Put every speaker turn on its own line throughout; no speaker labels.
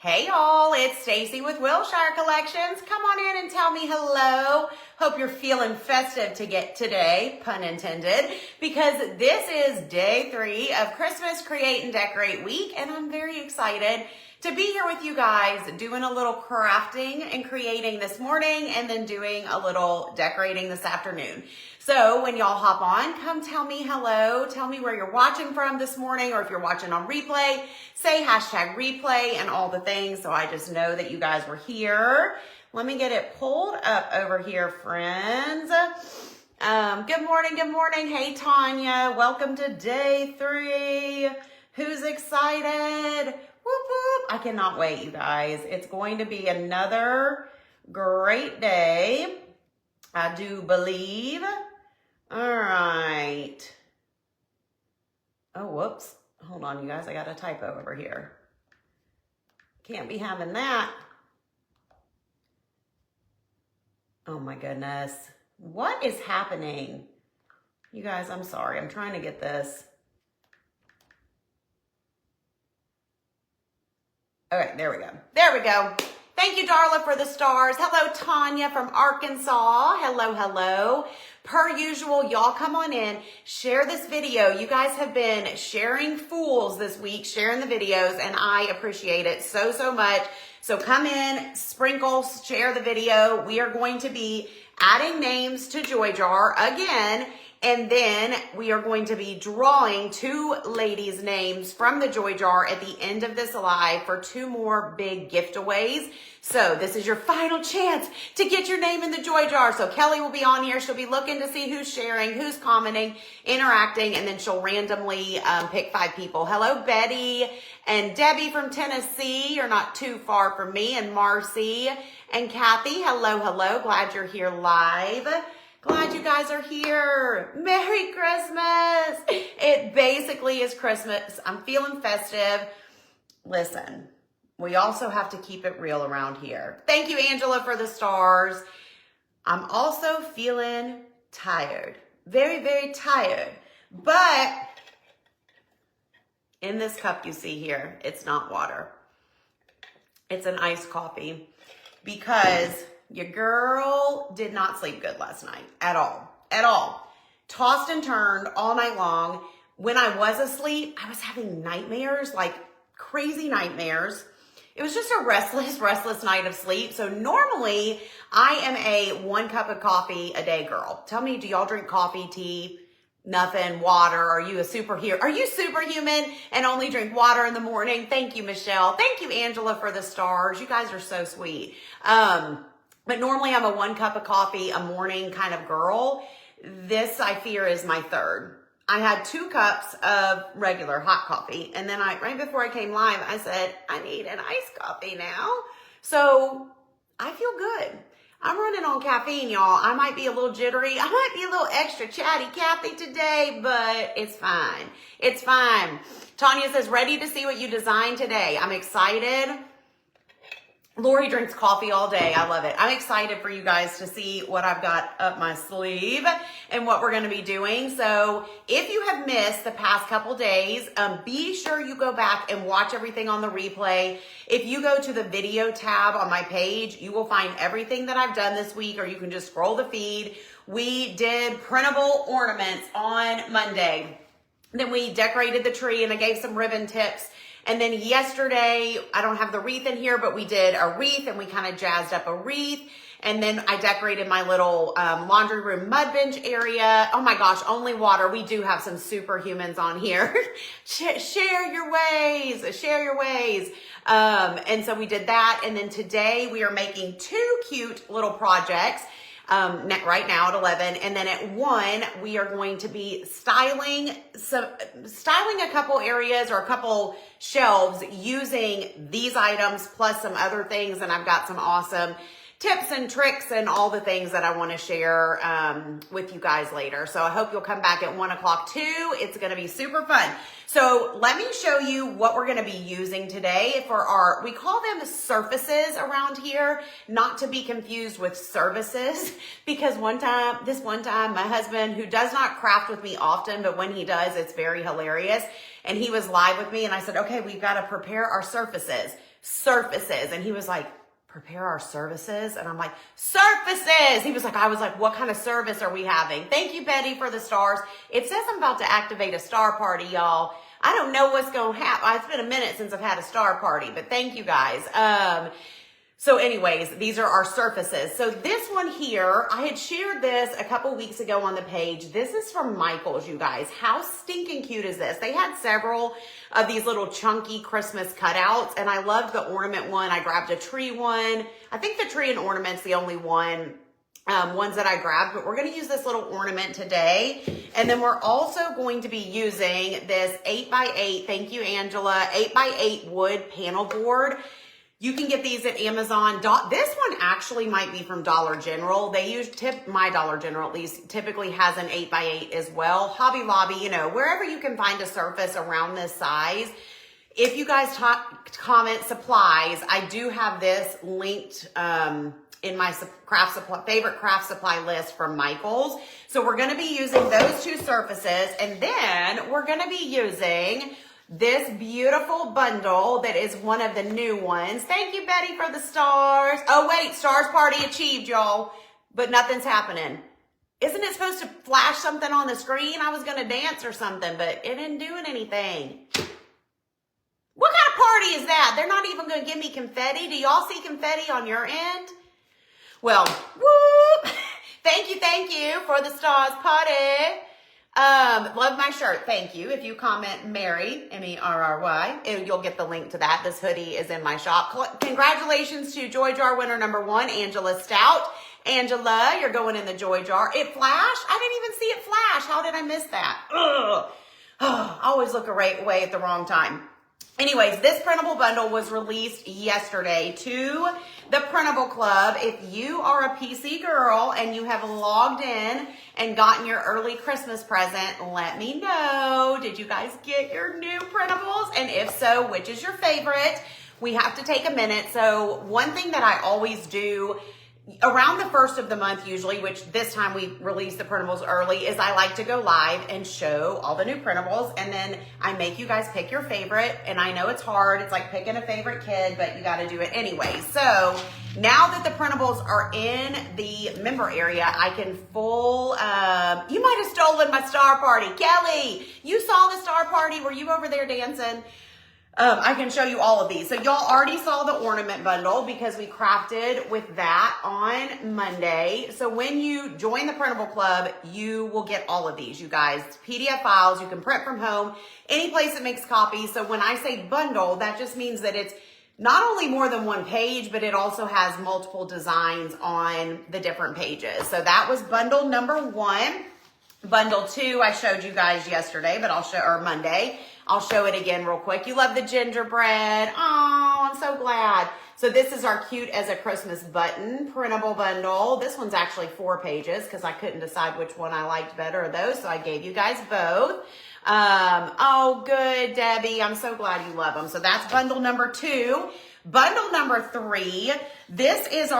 Hey y'all, it's Stacy with Wilshire Collections. Come on in and tell me hello. Hope you're feeling festive today, pun intended, because this is day 3 of Christmas Create and Decorate Week, and I'm very excited to be here with you guys doing a little crafting and creating this morning and then doing a little decorating this afternoon. So when y'all hop on, come tell me hello. Tell me where you're watching from this morning, or if you're watching on replay, say hashtag replay and all the things so I just know that you guys were here. Let me get it pulled up over here, friends. Good morning, good morning. Hey, Tanya, welcome to day 3. Who's excited? Whoop, whoop. I cannot wait, you guys. It's going to be another great day, I do believe. All right. Oh, whoops. Hold on, you guys. I got a typo over here. Can't be having that. Oh, my goodness. What is happening? You guys, I'm sorry. I'm trying to get this. Okay, there we go. There we go. Thank you, Darla, for the stars. Hello, Tanya from Arkansas. Hello, hello. Per usual, y'all come on in, share this video. You guys have been sharing fools this week, sharing the videos, and I appreciate it so, so much. So come in, sprinkle, share the video. We are going to be adding names to Joy Jar again. And then we are going to be drawing 2 ladies' names from the Joy Jar at the end of this live for 2 more big giveaways. So this is your final chance to get your name in the Joy Jar. So Kelly will be on here. She'll be looking to see who's sharing, who's commenting, interacting, and then she'll randomly pick 5 people. Hello, Betty and Debbie from Tennessee. You're not too far from me. And Marcy and Kathy. Hello, hello. Glad you're here live. Glad you guys are here. Merry Christmas. It basically is Christmas. I'm feeling festive. Listen, we also have to keep it real around here. Thank you, Angela, for the stars. I'm also feeling tired. Very, very tired. But in this cup you see here, it's not water. It's an iced coffee because your girl did not sleep good last night at all. Tossed and turned all night long. When I was asleep, I was having nightmares, like crazy nightmares. It was just a restless night of sleep. So normally I am a 1 cup of coffee a day girl. Tell me, do y'all drink coffee, tea, nothing, water? Are you a superhero? Are you superhuman and only drink water in the morning? Thank you, Michelle. Thank you, Angela, for the stars. You guys are so sweet. But normally I'm a 1 cup of coffee a morning kind of girl. This, I fear, is my 3rd. I had 2 cups of regular hot coffee. And then right before I came live, I said, I need an iced coffee now. So I feel good. I'm running on caffeine, y'all. I might be a little jittery. I might be a little extra chatty Kathy today, but it's fine. It's fine. Tanya says, ready to see what you designed today. I'm excited. Lori drinks coffee all day. I love it. I'm excited for you guys to see what I've got up my sleeve and what we're going to be doing. So if you have missed the past couple days, be sure you go back and watch everything on the replay. If you go to the video tab on my page, you will find everything that I've done this week, or you can just scroll the feed. We did printable ornaments on Monday. Then we decorated the tree and I gave some ribbon tips. And then yesterday, I don't have the wreath in here, but we did a wreath and we kind of jazzed up a wreath. And then I decorated my little laundry room mud bench area. Oh my gosh, only water. We do have some superhumans on here. Share your ways, share your ways. And so we did that. And then today we are making 2 cute little projects. Right now at 11, and then at 1 we are going to be styling a couple areas or a couple shelves using these items plus some other things, and I've got some awesome tips and tricks and all the things that I want to share with you guys later. So I hope you'll come back at 1 o'clock too. It's going to be super fun. So let me show you what we're going to be using today for our, we call them surfaces around here, not to be confused with services, because this one time, my husband, who does not craft with me often, but when he does, it's very hilarious. And he was live with me and I said, okay, we've got to prepare our surfaces. surfaces. And he was like, prepare our services? And I'm like, surfaces. He was like, I was like, what kind of service are we having? Thank you, Betty, for the stars. It says I'm about to activate a star party, y'all. I don't know what's going to happen. It's been a minute since I've had a star party, but thank you guys. So anyways, these are our surfaces. So this one here, I had shared this a couple weeks ago on the page. This is from Michaels, you guys. How stinking cute is this? They had several of these little chunky Christmas cutouts, and I loved the ornament one. I grabbed a tree one. I think the tree and ornament's the only ones that I grabbed, but we're going to use this little ornament today. And then we're also going to be using this 8x8, thank you, Angela, 8x8 wood panel board. You can get these at Amazon. This one actually might be from Dollar General. They use, my Dollar General at least, typically has an 8x8 as well. Hobby Lobby, you know, wherever you can find a surface around this size. If you guys comment supplies, I do have this linked in my favorite craft supply list from Michaels. So we're going to be using those two surfaces, and then we're going to be using this beautiful bundle that is one of the new ones. Thank you, Betty, for the stars. Oh, wait, stars party achieved, y'all, but nothing's happening. Isn't it supposed to flash something on the screen? I was going to dance or something, but it didn't do anything. What kind of party is that? They're not even going to give me confetti. Do y'all see confetti on your end? Well, whoop. Thank you for the stars party. Love my shirt. Thank you. If you comment Mary, Merry, you'll get the link to that. This hoodie is in my shop. Congratulations to Joy Jar winner number 1, Angela Stout. Angela, you're going in the Joy Jar. It flashed? I didn't even see it flash. How did I miss that? Ugh. I always look away at the wrong time. Anyways, this printable bundle was released yesterday to the Printable Club. If you are a PC girl and you have logged in and gotten your early Christmas present, let me know. Did you guys get your new printables? And if so, which is your favorite? We have to take a minute. So one thing that I always do around the first of the month usually, which this time we release the printables early, is I like to go live and show all the new printables, and then I make you guys pick your favorite. And I know it's hard, it's like picking a favorite kid, but you got to do it anyway. So now that the printables are in the member area, I can you might have stolen my star party. Kelly, you saw the star party. Were you over there dancing? I can show you all of these. So y'all already saw the ornament bundle because we crafted with that on Monday. So when you join the Printable Club, you will get all of these, you guys. PDF files, you can print from home, any place that makes copies. So when I say bundle, that just means that it's not only more than one page, but it also has multiple designs on the different pages. So that was bundle number 1. Bundle 2, I showed you guys yesterday, but Monday. I'll show it again real quick. You love the gingerbread. Oh, I'm so glad. So this is our cute as a Christmas button printable bundle. This one's actually 4 pages because I couldn't decide which one I liked better of those. So I gave you guys both. Oh, good, Debbie. I'm so glad you love them. So that's bundle number 2. Bundle number 3, this is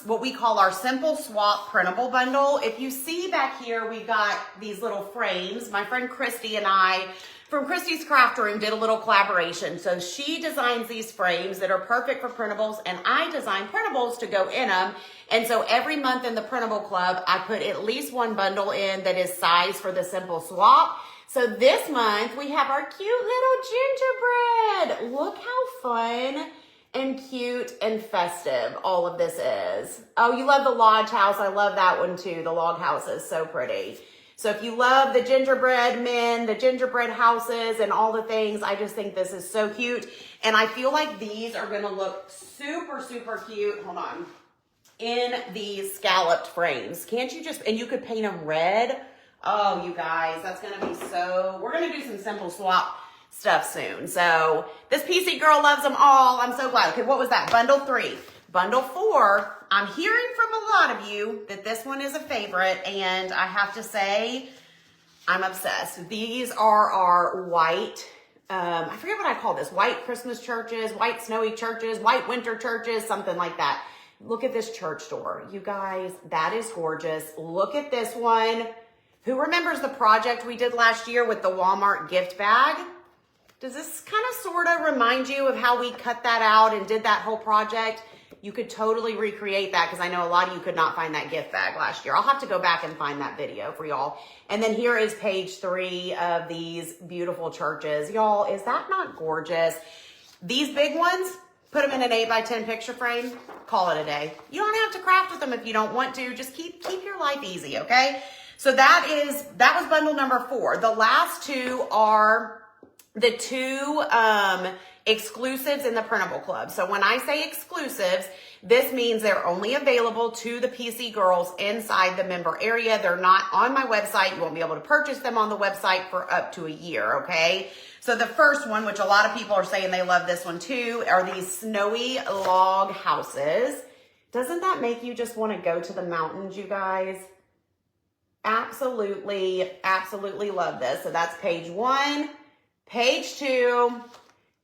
what we call our Simple Swap printable bundle. If you see back here, we've got these little frames. My friend Christy and I from Christy's Craft Room did a little collaboration. So she designs these frames that are perfect for printables, and I design printables to go in them. And so every month in the Printable Club, I put at least one bundle in that is size for the Simple Swap. So this month, we have our cute little gingerbread. Look how fun and cute and festive all of this is. Oh, you love the Lodge House. I love that one too. The log house is so pretty. So if you love the gingerbread men, the gingerbread houses, and all the things, I just think this is so cute. And I feel like these are gonna look super, super cute. Hold on. In these scalloped frames. Can't you just, and you could paint them red. Oh, you guys, that's gonna be so, we're gonna do some Simple Swap stuff soon. So this PC girl loves them all. I'm so glad. Okay, what was that? Bundle 3. Bundle 4, I'm hearing from a lot of you that this one is a favorite, and I have to say, I'm obsessed. These are our white, I forget what I call this, white Christmas churches, white snowy churches, white winter churches, something like that. Look at this church door. You guys, that is gorgeous. Look at this one. Who remembers the project we did last year with the Walmart gift bag? Does this kind of sort of remind you of how we cut that out and did that whole project? You could totally recreate that because I know a lot of you could not find that gift bag last year. I'll have to go back and find that video for y'all. And then here is page 3 of these beautiful churches. Y'all, is that not gorgeous? These big ones, put them in an 8x10 picture frame, call it a day. You don't have to craft with them if you don't want to. Just keep your life easy, okay? So that was bundle number 4. The last 2 are the 2 exclusives in the Printable Club. So when I say exclusives, this means they're only available to the PC girls inside the member area. They're not on my website. You won't be able to purchase them on the website for up to a year, okay? So the first one, which a lot of people are saying they love this one too, are these snowy log houses. Doesn't that make you just want to go to the mountains, you guys? Absolutely, absolutely love this. So that's page 1, page 2,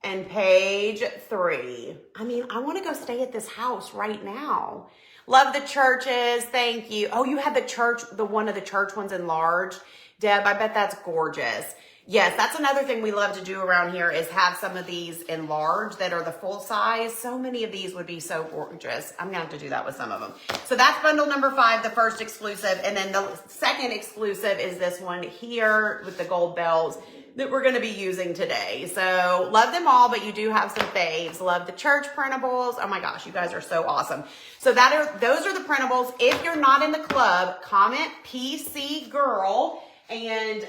and page 3. I mean, I want to go stay at this house right now. Love the churches. Thank you. Oh, you had the church, one of the church ones enlarged. Deb, I bet that's gorgeous. Yes, that's another thing we love to do around here is have some of these enlarged that are the full size. So many of these would be so gorgeous. I'm going to have to do that with some of them. So that's bundle number 5, the first exclusive. And then the second exclusive is this one here with the gold bells that we're going to be using today. So love them all, but you do have some faves. Love the church printables. Oh my gosh, you guys are so awesome. So those are the printables. If you're not in the club, comment PC Girl and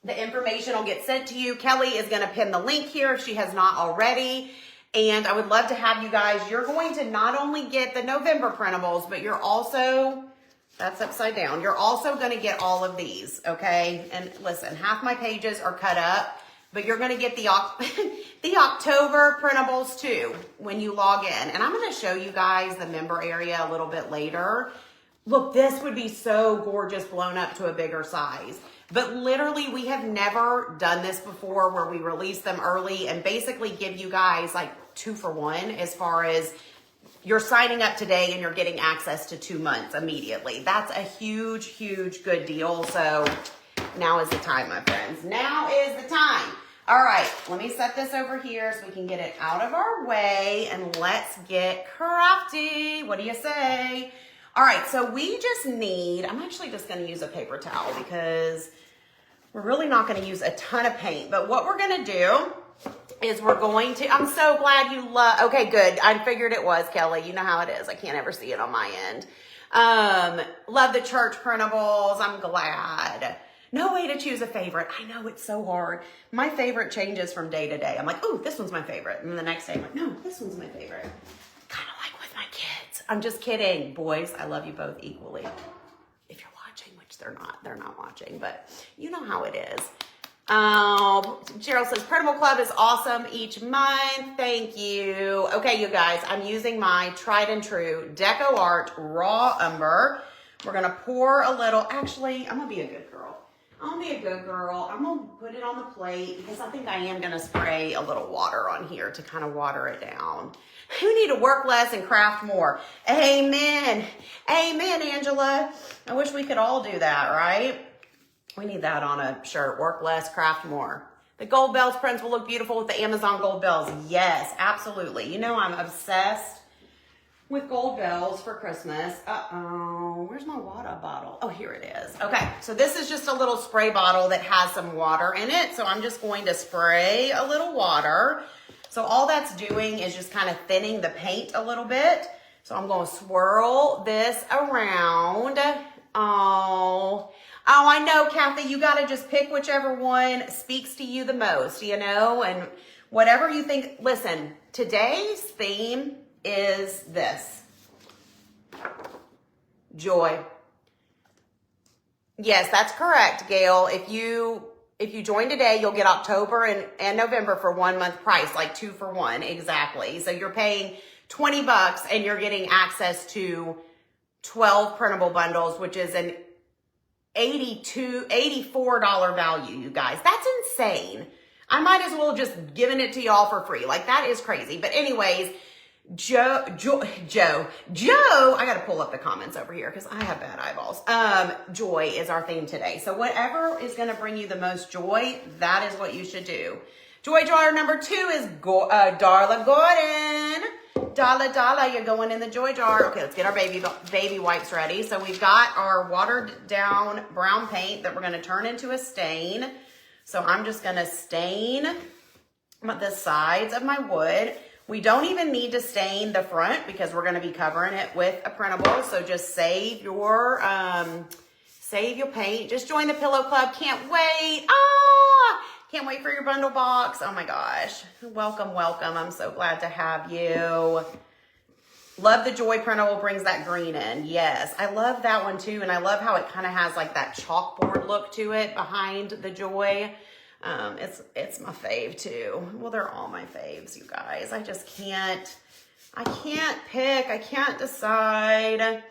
the information will get sent to you. Kelly is going to pin the link here if she has not already. And I would love to have you guys. You're going to not only get the November printables, but you're also, that's upside down. You're also going to get all of these, okay? And listen, half my pages are cut up, but you're going to get the October printables too when you log in. And I'm going to show you guys the member area a little bit later. Look, this would be so gorgeous blown up to a bigger size. But literally, we have never done this before where we release them early and basically give you guys like 2 for 1 as far as you're signing up today and you're getting access to 2 months immediately. That's a huge, huge good deal. So now is the time, my friends. Now is the time. All right, let me set this over here so we can get it out of our way and let's get crafty. What do you say? All right, so we just need, I'm actually just going to use a paper towel because we're really not going to use a ton of paint. But what we're going to do is we're going to, I'm so glad you love, okay, good. I figured it was, Kelly. You know how it is. I can't ever see it on my end. Love the church printables. I'm glad. No way to choose a favorite. I know it's so hard. My favorite changes from day to day. I'm like, ooh, this one's my favorite. And the next day I'm like, no, this one's my favorite. Kind of like with my kids. I'm just kidding. Boys, I love you both equally. If you're watching, which they're not watching, but you know how it is. Cheryl says, Printable Club is awesome each month. Thank you. Okay, you guys, I'm using my tried and true Deco Art Raw Umber. We're going to pour a little, actually, I'm going to be a good girl. I'm going to be a good girl. I'm going to put it on the plate because I think I am going to spray a little water on here to kind of water it down. You need to work less and craft more. Amen. Amen, Angela. I wish we could all do that, right? We need that on a shirt. Work less, craft more. The gold bells prints will look beautiful with the Amazon gold bells. Yes, absolutely. You know I'm obsessed with gold bells for Christmas. Uh-oh, where's my water bottle? Oh, here it is. Okay, so this is just a little spray bottle that has some water in it. So I'm just going to spray a little water. So all that's doing is just kind of thinning the paint a little bit. So I'm going to swirl this around. Oh, I know, Kathy, you got to just pick whichever one speaks to you the most, you know, and whatever you think. Listen, today's theme is this. Joy. Yes, that's correct, Gail. If you join today, you'll get October and November for 1 month price, like 2 for 1, exactly. So you're paying $20 and you're getting access to 12 printable bundles, which is an $84 value, you guys. That's insane. I might as well just giving it to y'all for free. Like, that is crazy. But anyways, Joe, I got to pull up the comments over here because I have bad eyeballs. Joy is our theme today. So whatever is going to bring you the most joy, that is what you should do. Joy jar number 2 is Darla Gordon. Darla, you're going in the joy jar. Okay, let's get our baby wipes ready. So we've got our watered down brown paint that we're going to turn into a stain. So I'm just going to stain the sides of my wood. We don't even need to stain the front because we're going to be covering it with a printable. So just save your paint. Just join the Pillow Club. Can't wait. Can't wait for your bundle box. Oh my gosh. Welcome, welcome. I'm so glad to have you. Love the Joy printable, brings that green in. Yes, I love that one too. And I love how it kind of has like that chalkboard look to it behind the Joy. It's my fave too. Well, they're all my faves, you guys. I can't pick. I can't decide.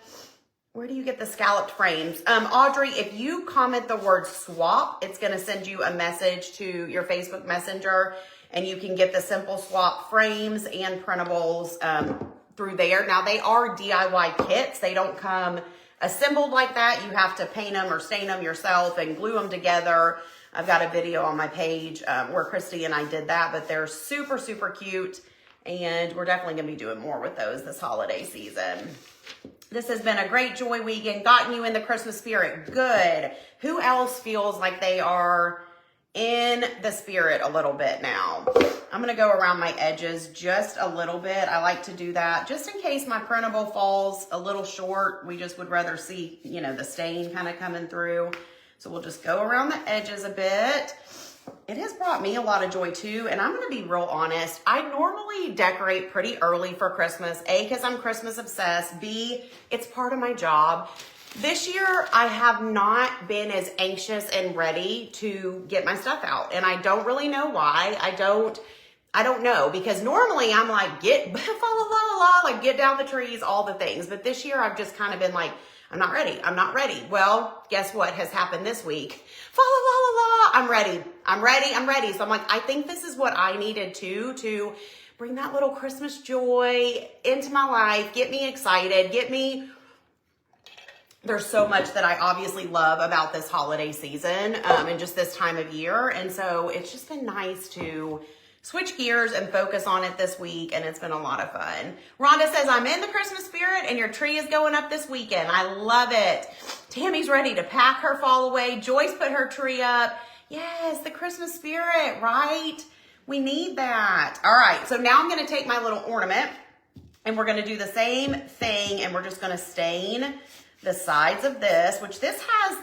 Where do you get the scalloped frames? Audrey, if you comment the word swap, it's going to send you a message to your Facebook Messenger, and you can get the simple swap frames and printables through there. Now, they are DIY kits. They don't come assembled like that. You have to paint them or stain them yourself and glue them together. I've got a video on my page where Christy and I did that, but they're super, super cute, and we're definitely going to be doing more with those this holiday season. This has been a great Joy week and gotten you in the Christmas spirit. Good. Who else feels like they are in the spirit a little bit now? I'm going to go around my edges just a little bit. I like to do that just in case my printable falls a little short. We just would rather see, you know, the stain kind of coming through. So we'll just go around the edges a bit. It has brought me a lot of joy too, and I'm gonna be real honest. I normally decorate pretty early for Christmas. A, because I'm Christmas obsessed. B, it's part of my job. This year, I have not been as anxious and ready to get my stuff out, and I don't really know why. I don't know, because normally I'm like, get down the trees, all the things. But this year, I've just kind of been like, I'm not ready. I'm not ready. Well, guess what has happened this week? I'm ready. I'm ready. I'm ready. So I'm like, I think this is what I needed to bring that little Christmas joy into my life, get me excited, there's so much that I obviously love about this holiday season and just this time of year. And so it's just been nice to switch gears and focus on it this week, and it's been a lot of fun. Rhonda says, I'm in the Christmas spirit, and your tree is going up this weekend. I love it. Tammy's ready to pack her fall away. Joyce put her tree up. Yes, the Christmas spirit, right? We need that. All right, so now I'm going to take my little ornament, and we're going to do the same thing, and we're just going to stain the sides of this, which this has...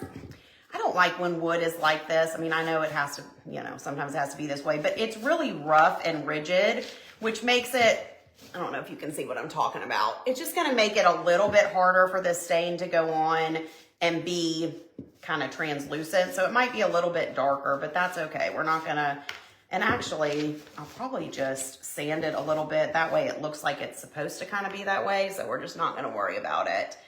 I don't like when wood is like this. I mean, I know it has to, you know, sometimes it has to be this way, but it's really rough and rigid, which makes it, I don't know if you can see what I'm talking about. It's just going to make it a little bit harder for this stain to go on and be kind of translucent. So it might be a little bit darker, but that's okay. We're not going to, and actually, I'll probably just sand it a little bit. That way it looks like it's supposed to kind of be that way. So we're just not going to worry about it.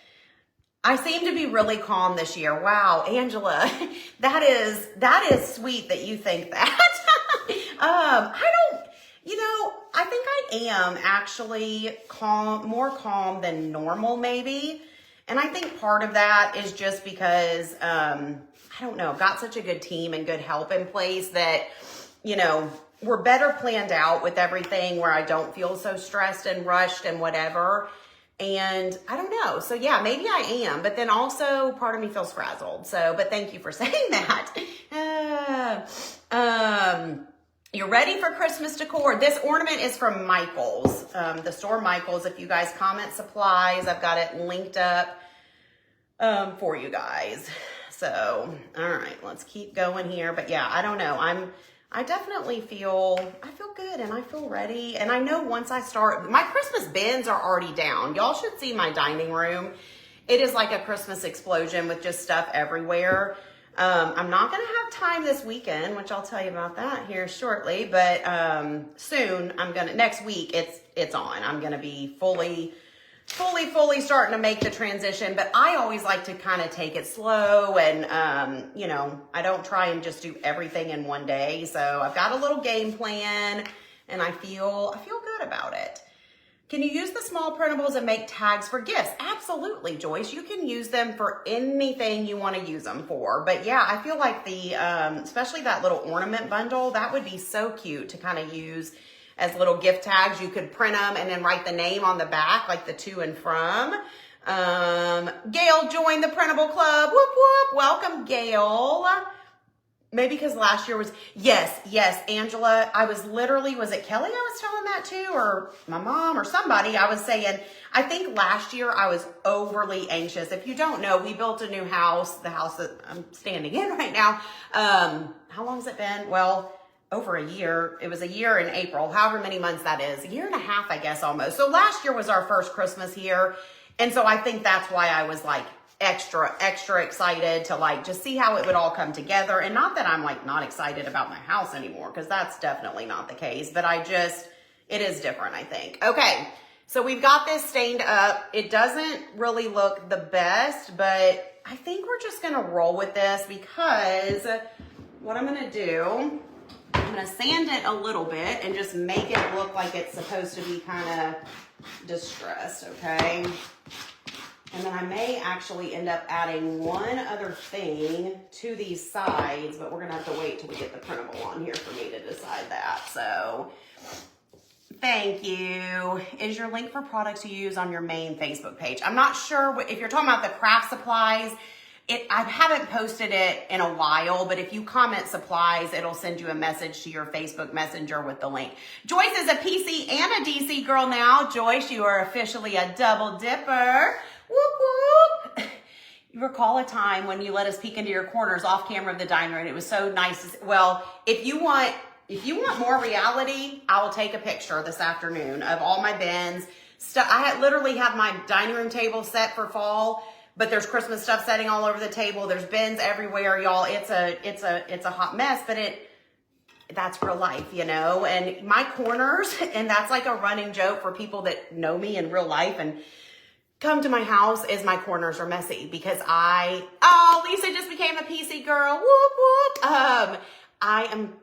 I seem to be really calm this year. Wow, Angela, that is sweet that you think that. I think I am actually more calm than normal maybe. And I think part of that is just because, I don't know, I've got such a good team and good help in place that, you know, we're better planned out with everything where I don't feel so stressed and rushed and whatever. And I don't know. So yeah, maybe I am, but then also part of me feels frazzled. So, but thank you for saying that. You're ready for Christmas decor. This ornament is from Michaels, the store Michaels. If you guys comment supplies, I've got it linked up for you guys. So, all right, let's keep going here. But yeah, I don't know. I definitely feel good and I feel ready. And I know once I start, my Christmas bins are already down. Y'all should see my dining room. It is like a Christmas explosion with just stuff everywhere. I'm not going to have time this weekend, which I'll tell you about that here shortly, but soon next week it's on. I'm going to be fully starting to make the transition, but I always like to kind of take it slow and, I don't try and just do everything in one day. So I've got a little game plan and I feel good about it. Can you use the small printables and make tags for gifts? Absolutely, Joyce. You can use them for anything you want to use them for. But yeah, I feel like the, especially that little ornament bundle, that would be so cute to kind of use as little gift tags. You could print them and then write the name on the back, like the to and from. Gail joined the printable club. Whoop, whoop. Welcome, Gail. Maybe because last year was, yes, Angela, was it Kelly I was telling that to, or my mom or somebody? I was saying, I think last year I was overly anxious. If you don't know, we built a new house, the house that I'm standing in right now. How long has it been? Well, over a year. It was a year in April, however many months that is. A year and a half, I guess, almost. So last year was our first Christmas here. And so I think that's why I was like, extra excited to like just see how it would all come together. And not that I'm like not excited about my house anymore, because that's definitely not the case, but it is different, I think. Okay, so we've got this stained up. It doesn't really look the best, but I think we're just gonna roll with this, because what I'm gonna do, I'm gonna sand it a little bit and just make it look like it's supposed to be kind of distressed, okay? And then I may actually end up adding one other thing to these sides, but we're gonna have to wait till we get the printable on here for me to decide that. So thank you. Is your link for products you use on your main Facebook page? I'm not sure if you're talking about the craft supplies. I haven't posted it in a while, but if you comment supplies, it'll send you a message to your Facebook Messenger with the link. Joyce is a PC and a DC girl now. Joyce, you are officially a double dipper. Whoop, whoop. You recall a time when you let us peek into your corners off camera of the dining room. It was so nice. Well, if you want more reality, I will take a picture this afternoon of all my bins. I literally have my dining room table set for fall, but there's Christmas stuff setting all over the table. There's bins everywhere, y'all. It's a hot mess, but that's real life, you know? And my corners, and that's like a running joke for people that know me in real life and come to my house, is my corners are messy because Lisa just became a PC girl. Whoop, whoop. I am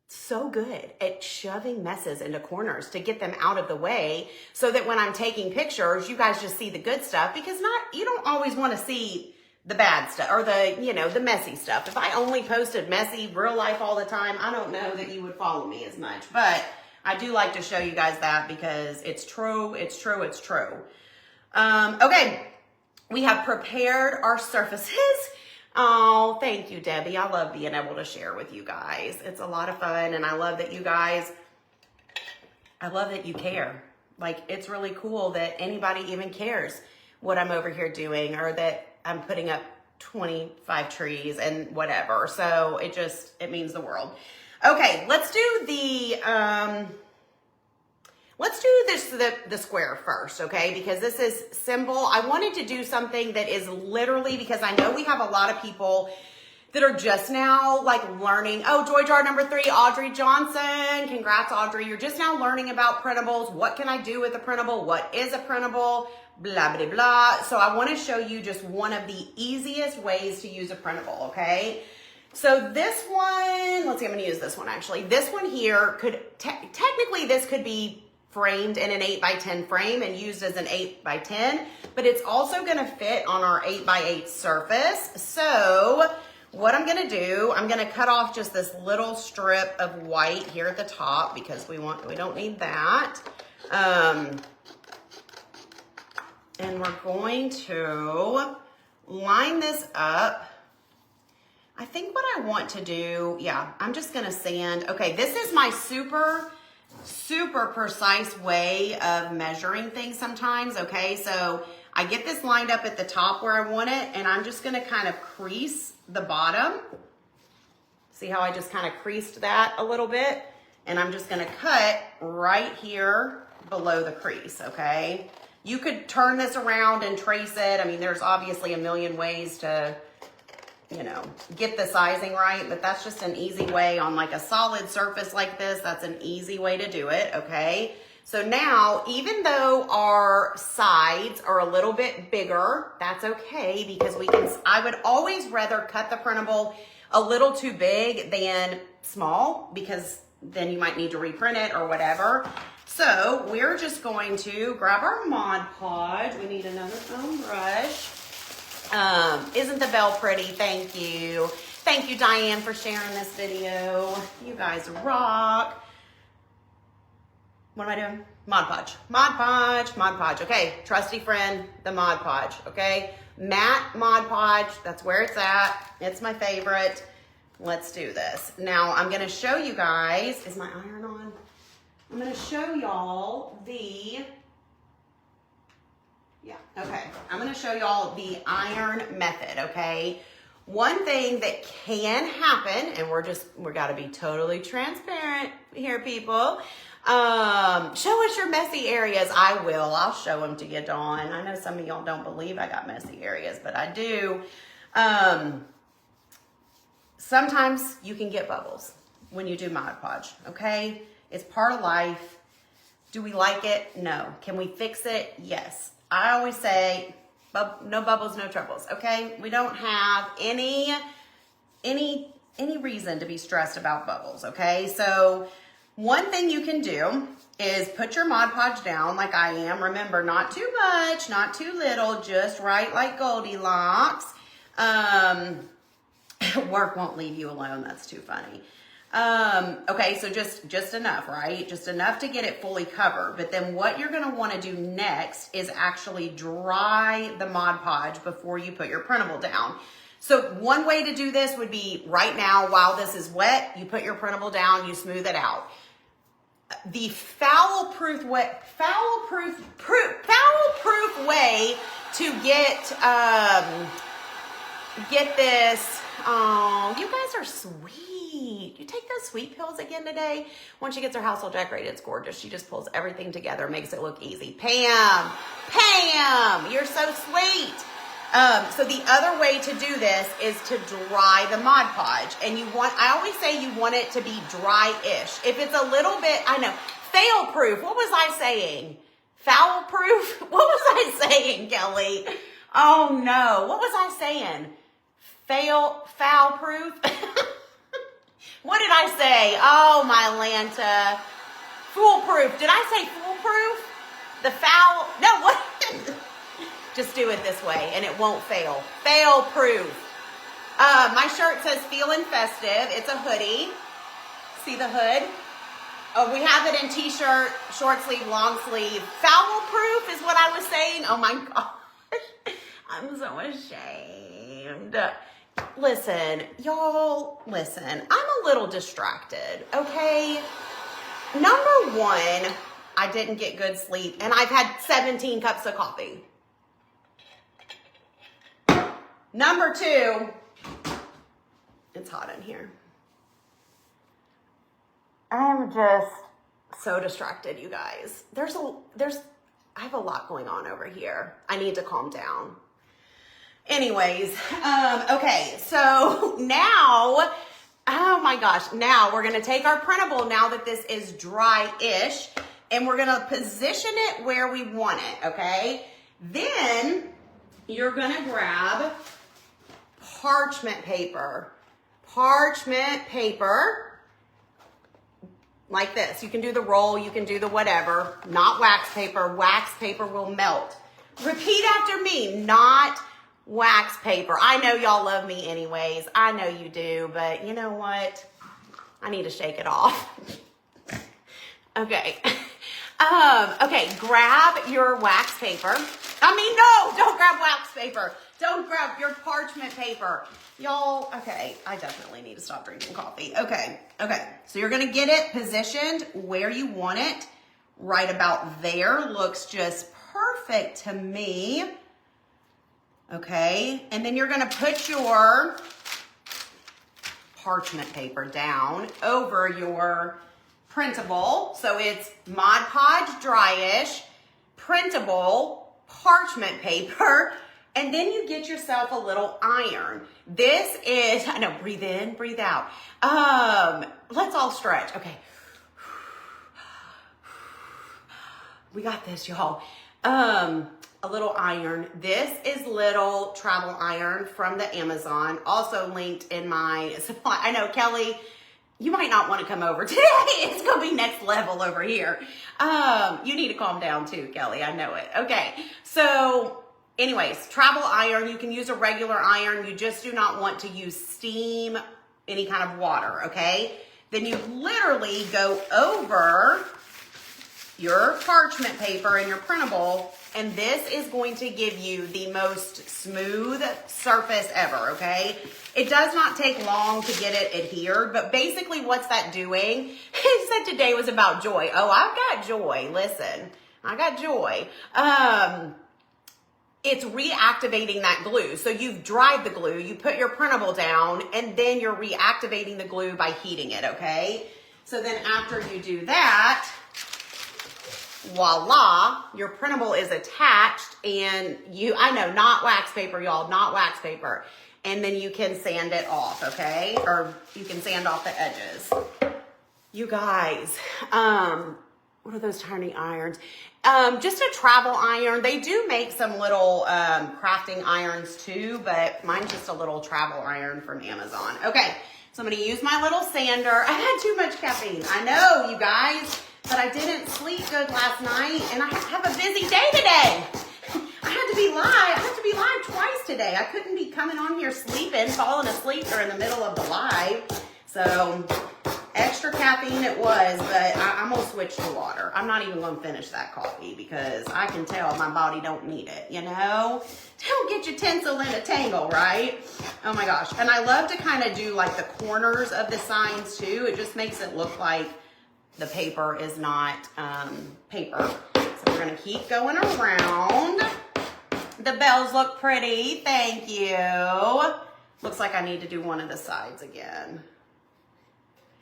so good at shoving messes into corners to get them out of the way so that when I'm taking pictures, you guys just see the good stuff, because you don't always want to see the bad stuff or the messy stuff. If I only posted messy real life all the time, I don't know that you would follow me as much, but I do like to show you guys that because it's true. It's true. It's true. Okay, we have prepared our surfaces. Oh, thank you, Debbie. I love being able to share with you guys. It's a lot of fun, and I love that you care. Like, it's really cool that anybody even cares what I'm over here doing, or that I'm putting up 25 trees and whatever. So it means the world. Okay, let's do the square first, okay? Because this is symbol. I wanted to do something that is literally, because I know we have a lot of people that are just now like learning. Oh, Joy Jar number 3, Audrey Johnson. Congrats, Audrey. You're just now learning about printables. What can I do with a printable? What is a printable? Blah, blah, blah. So I want to show you just one of the easiest ways to use a printable, okay? So this one, let's see, I'm going to use this one actually. This one here technically this could be framed in an 8x10 frame and used as an 8x10, but it's also going to fit on our 8x8 surface. So what I'm going to do, I'm going to cut off just this little strip of white here at the top, because we don't need that. And we're going to line this up. I think what I want to do, I'm just going to sand. Okay, this is my super precise way of measuring things sometimes, okay? So I get this lined up at the top where I want it, and I'm just gonna kind of crease the bottom. See how I just kind of creased that a little bit? And I'm just gonna cut right here below the crease, okay? You could turn this around and trace it. I mean, there's obviously a million ways to get the sizing right, but that's just an easy way on like a solid surface like this. That's an easy way to do it, okay? So now, even though our sides are a little bit bigger, that's okay, because I would always rather cut the printable a little too big than small, because then you might need to reprint it or whatever. So we're just going to grab our Mod Podge. We need another foam brush. Isn't the bell pretty? Thank you. Thank you, Diane, for sharing this video. You guys rock. What am I doing? Mod Podge. Mod Podge. Mod Podge. Okay, trusty friend, the Mod Podge. Okay, matte Mod Podge. That's where it's at. It's my favorite. Let's do this. Now, I'm going to show you guys. Is my iron on? I'm going to show y'all the... Yeah, okay. I'm going to show y'all the iron method, okay? One thing that can happen, and we got to be totally transparent here, people. Show us your messy areas. I will. I'll show them to you, Dawn. I know some of y'all don't believe I got messy areas, but I do. Sometimes you can get bubbles when you do Mod Podge, okay? It's part of life. Do we like it? No. Can we fix it? Yes. I always say, no bubbles, no troubles, okay? We don't have any reason to be stressed about bubbles, okay? So one thing you can do is put your Mod Podge down like I am. Remember, not too much, not too little, just right like Goldilocks. Work won't leave you alone. That's too funny. Okay, so just enough, right? Just enough to get it fully covered. But then what you're going to want to do next is actually dry the Mod Podge before you put your printable down. So one way to do this would be right now while this is wet, you put your printable down, you smooth it out. The foul-proof way to get this. Oh, you guys are sweet. You take those sweet pills again today? Once she gets her household decorated, it's gorgeous. She just pulls everything together, makes it look easy. Pam, you're so sweet. So the other way to do this is to dry the Mod Podge. And I always say you want it to be dry-ish. If it's a little bit, I know, fail-proof. What was I saying? Foul-proof? What was I saying, Kelly? Oh no, what was I saying? Foul-proof? What did I say? Oh, my Lanta. Foolproof. Did I say foolproof? No, what? Just do it this way and it won't fail. Fail-proof. My shirt says feeling festive. It's a hoodie. See the hood? Oh, we have it in t-shirt, short sleeve, long sleeve. Foul-proof is what I was saying. Oh my gosh. I'm so ashamed. Listen, y'all, listen. I'm a little distracted, okay? Number one, I didn't get good sleep, and I've had 17 cups of coffee. Number two, it's hot in here. I'm just so distracted, you guys. I have a lot going on over here. I need to calm down. Anyways, okay, so now, oh my gosh, now we're going to take our printable now that this is dry-ish, and we're going to position it where we want it, okay? Then you're going to grab parchment paper. Parchment paper, like this. You can do the roll, you can do the whatever, not wax paper. Wax paper will melt. Repeat after me, not wax paper. I know y'all love me anyways. I know you do, but you know what? I need to shake it off. Okay. Okay, grab your wax paper. No, don't grab wax paper. Don't grab your parchment paper. Y'all, okay, I definitely need to stop drinking coffee. Okay, so you're gonna get it positioned where you want it. Right about there looks just perfect to me. Okay, and then you're gonna put your parchment paper down over your printable. So it's Mod Podge dry-ish, printable, parchment paper, and then you get yourself a little iron. This is, I know, breathe in, breathe out. Let's all stretch, okay. We got this, y'all. A little iron. This is little travel iron from the Amazon, also linked in my supply. I know, Kelly, you might not want to come over today. It's going to be next level over here. You need to calm down too, Kelly. I know it. Okay. So anyways, travel iron. You can use a regular iron. You just do not want to use steam, any kind of water. Okay. Then you literally go over your parchment paper and your printable, and this is going to give you the most smooth surface ever, okay? It does not take long to get it adhered, but basically what's that doing? It said today was about joy. Oh, I've got joy. Listen, I got joy. It's reactivating that glue. So you've dried the glue, you put your printable down, and then you're reactivating the glue by heating it, okay? So then after you do that, voila, your printable is attached, and I know, not wax paper, y'all, not wax paper. And then you can sand it off, okay? Or you can sand off the edges. You guys, what are those tiny irons? Just a travel iron. They do make some little crafting irons too, but mine's just a little travel iron from Amazon. Okay, so I'm gonna use my little sander. I had too much caffeine. I know, you guys. But I didn't sleep good last night, and I have a busy day today. I had to be live twice today. I couldn't be coming on here sleeping, falling asleep during the middle of the live. So extra caffeine it was, but I'm gonna switch to water. I'm not even gonna finish that coffee because I can tell my body don't need it, you know? Don't get your tinsel in a tangle, right? Oh my gosh. And I love to kind of do like the corners of the signs too. It just makes it look like the paper is not paper. So we're gonna keep going around. The bells look pretty, thank you. Looks like I need to do one of the sides again.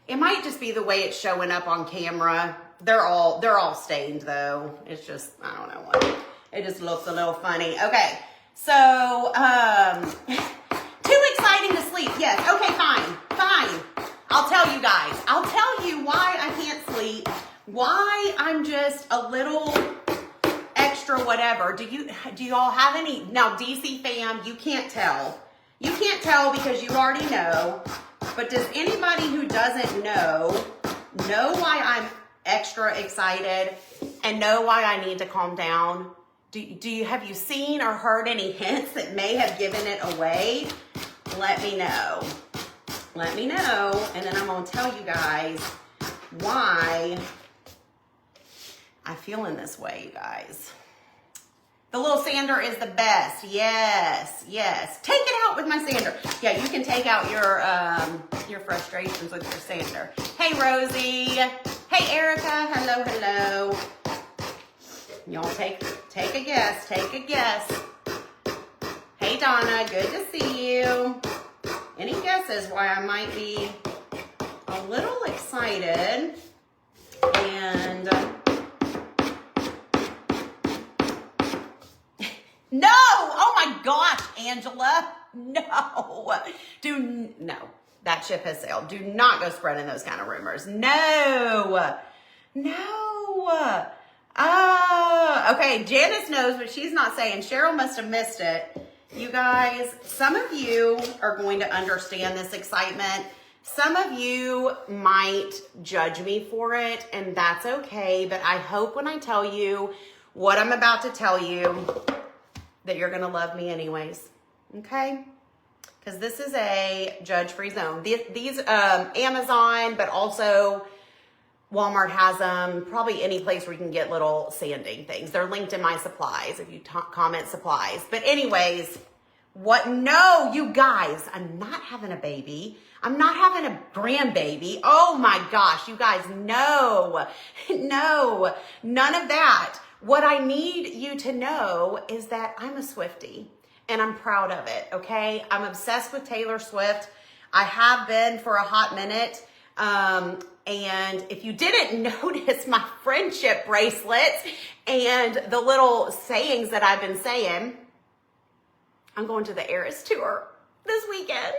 It might just be the way it's showing up on camera. They're all stained though. It's just, I don't know what. It just looks a little funny. Okay, so too exciting to sleep. Yes, okay, fine. I'll tell you guys. I'll tell you why I can't sleep, why I'm just a little extra whatever. Do you all have any? Now, DC fam, you can't tell. You can't tell because you already know. But does anybody who doesn't know why I'm extra excited and know why I need to calm down? Have you seen or heard any hints that may have given it away? Let me know. Let me know, and then I'm going to tell you guys why I feel in this way, you guys. The little sander is the best. Yes. Take it out with my sander. Yeah, you can take out your frustrations with your sander. Hey, Rosie. Hey, Erica. Hello. Y'all take a guess. Hey, Donna. Good to see you. Any guesses why I might be a little excited and no, oh my gosh, Angela, no, that ship has sailed. Do not go spreading those kind of rumors. No. Okay, Janice knows, but she's not saying. Cheryl must have missed it. You guys, some of you are going to understand this excitement. Some of you might judge me for it, and that's okay. But I hope when I tell you what I'm about to tell you that you're going to love me anyways. Okay? Because this is a judge-free zone. These Amazon, but also Walmart has them. Probably any place where you can get little sanding things. They're linked in my supplies if you comment supplies. But anyways, no, you guys, I'm not having a baby. I'm not having a grandbaby. Oh my gosh, you guys, no, none of that. What I need you to know is that I'm a Swiftie and I'm proud of it, okay? I'm obsessed with Taylor Swift. I have been for a hot minute. And if you didn't notice my friendship bracelets and the little sayings that I've been saying, I'm going to the Eras Tour this weekend.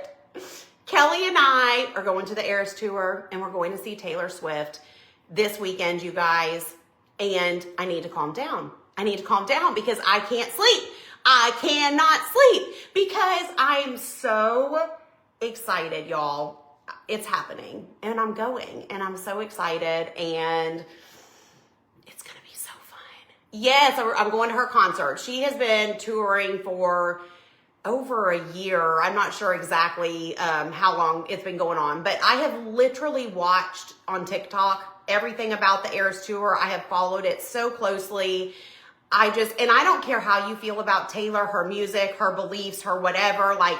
Kelly and I are going to the Eras Tour and we're going to see Taylor Swift this weekend, you guys. And I need to calm down. I need to calm down because I can't sleep. I cannot sleep because I'm so excited, y'all. it's happening, and I'm going, and I'm so excited, and it's going to be so fun. Yes, I'm going to her concert. She has been touring for over a year. I'm not sure exactly how long it's been going on, but I have literally watched on TikTok everything about the Eras Tour. I have followed it so closely. And I don't care how you feel about Taylor, her music, her beliefs, her whatever. Like,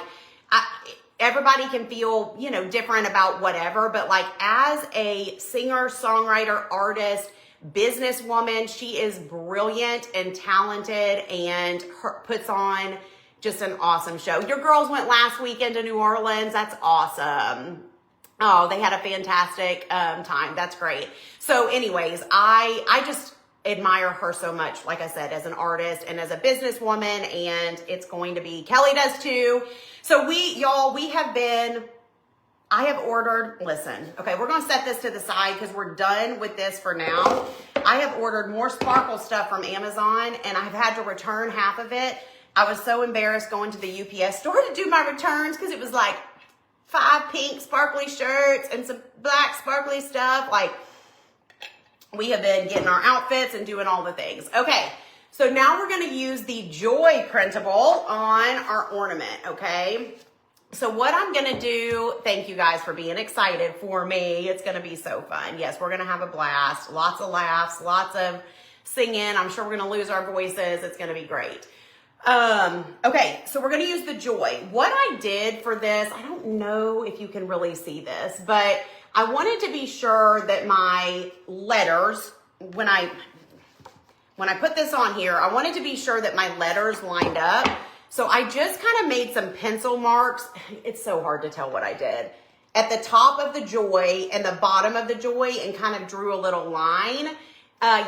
everybody can feel, different about whatever. But like, as a singer, songwriter, artist, businesswoman, she is brilliant and talented, and puts on just an awesome show. Your girls went last weekend to New Orleans. That's awesome. Oh, they had a fantastic time. That's great. So anyways, I just admire her so much, like I said, as an artist and as a businesswoman, and it's going to be, Kelly does too. So I have ordered, listen, okay, we're going to set this to the side because we're done with this for now. I have ordered more sparkle stuff from Amazon, and I've had to return half of it. I was so embarrassed going to the UPS store to do my returns because it was like 5 pink sparkly shirts and some black sparkly stuff. Like, we have been getting our outfits and doing all the things. Okay, so now we're going to use the Joy printable on our ornament, okay? So what I'm going to do, thank you guys for being excited for me. It's going to be so fun. Yes, we're going to have a blast. Lots of laughs, lots of singing. I'm sure we're going to lose our voices. It's going to be great. Okay, so we're going to use the Joy. What I did for this, I don't know if you can really see this, but I wanted to be sure that my letters, when I put this on here, I wanted to be sure that my letters lined up. So I just kind of made some pencil marks. It's so hard to tell what I did. At the top of the Joy and the bottom of the Joy, and kind of drew a little line.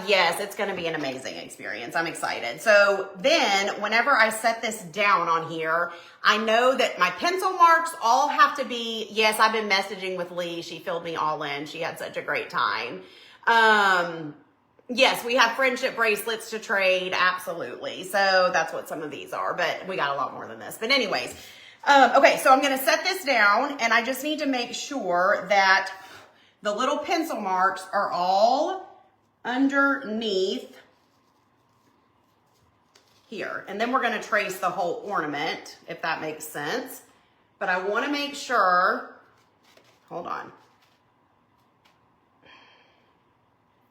Yes, it's going to be an amazing experience. I'm excited. So then whenever I set this down on here, I know that my pencil marks all have to be, yes, I've been messaging with Lee. She filled me all in. She had such a great time. Yes, we have friendship bracelets to trade. Absolutely. So that's what some of these are, but we got a lot more than this. But anyways, okay, so I'm going to set this down, and I just need to make sure that the little pencil marks are all underneath here. And then we're going to trace the whole ornament, if that makes sense. But I want to make sure, hold on.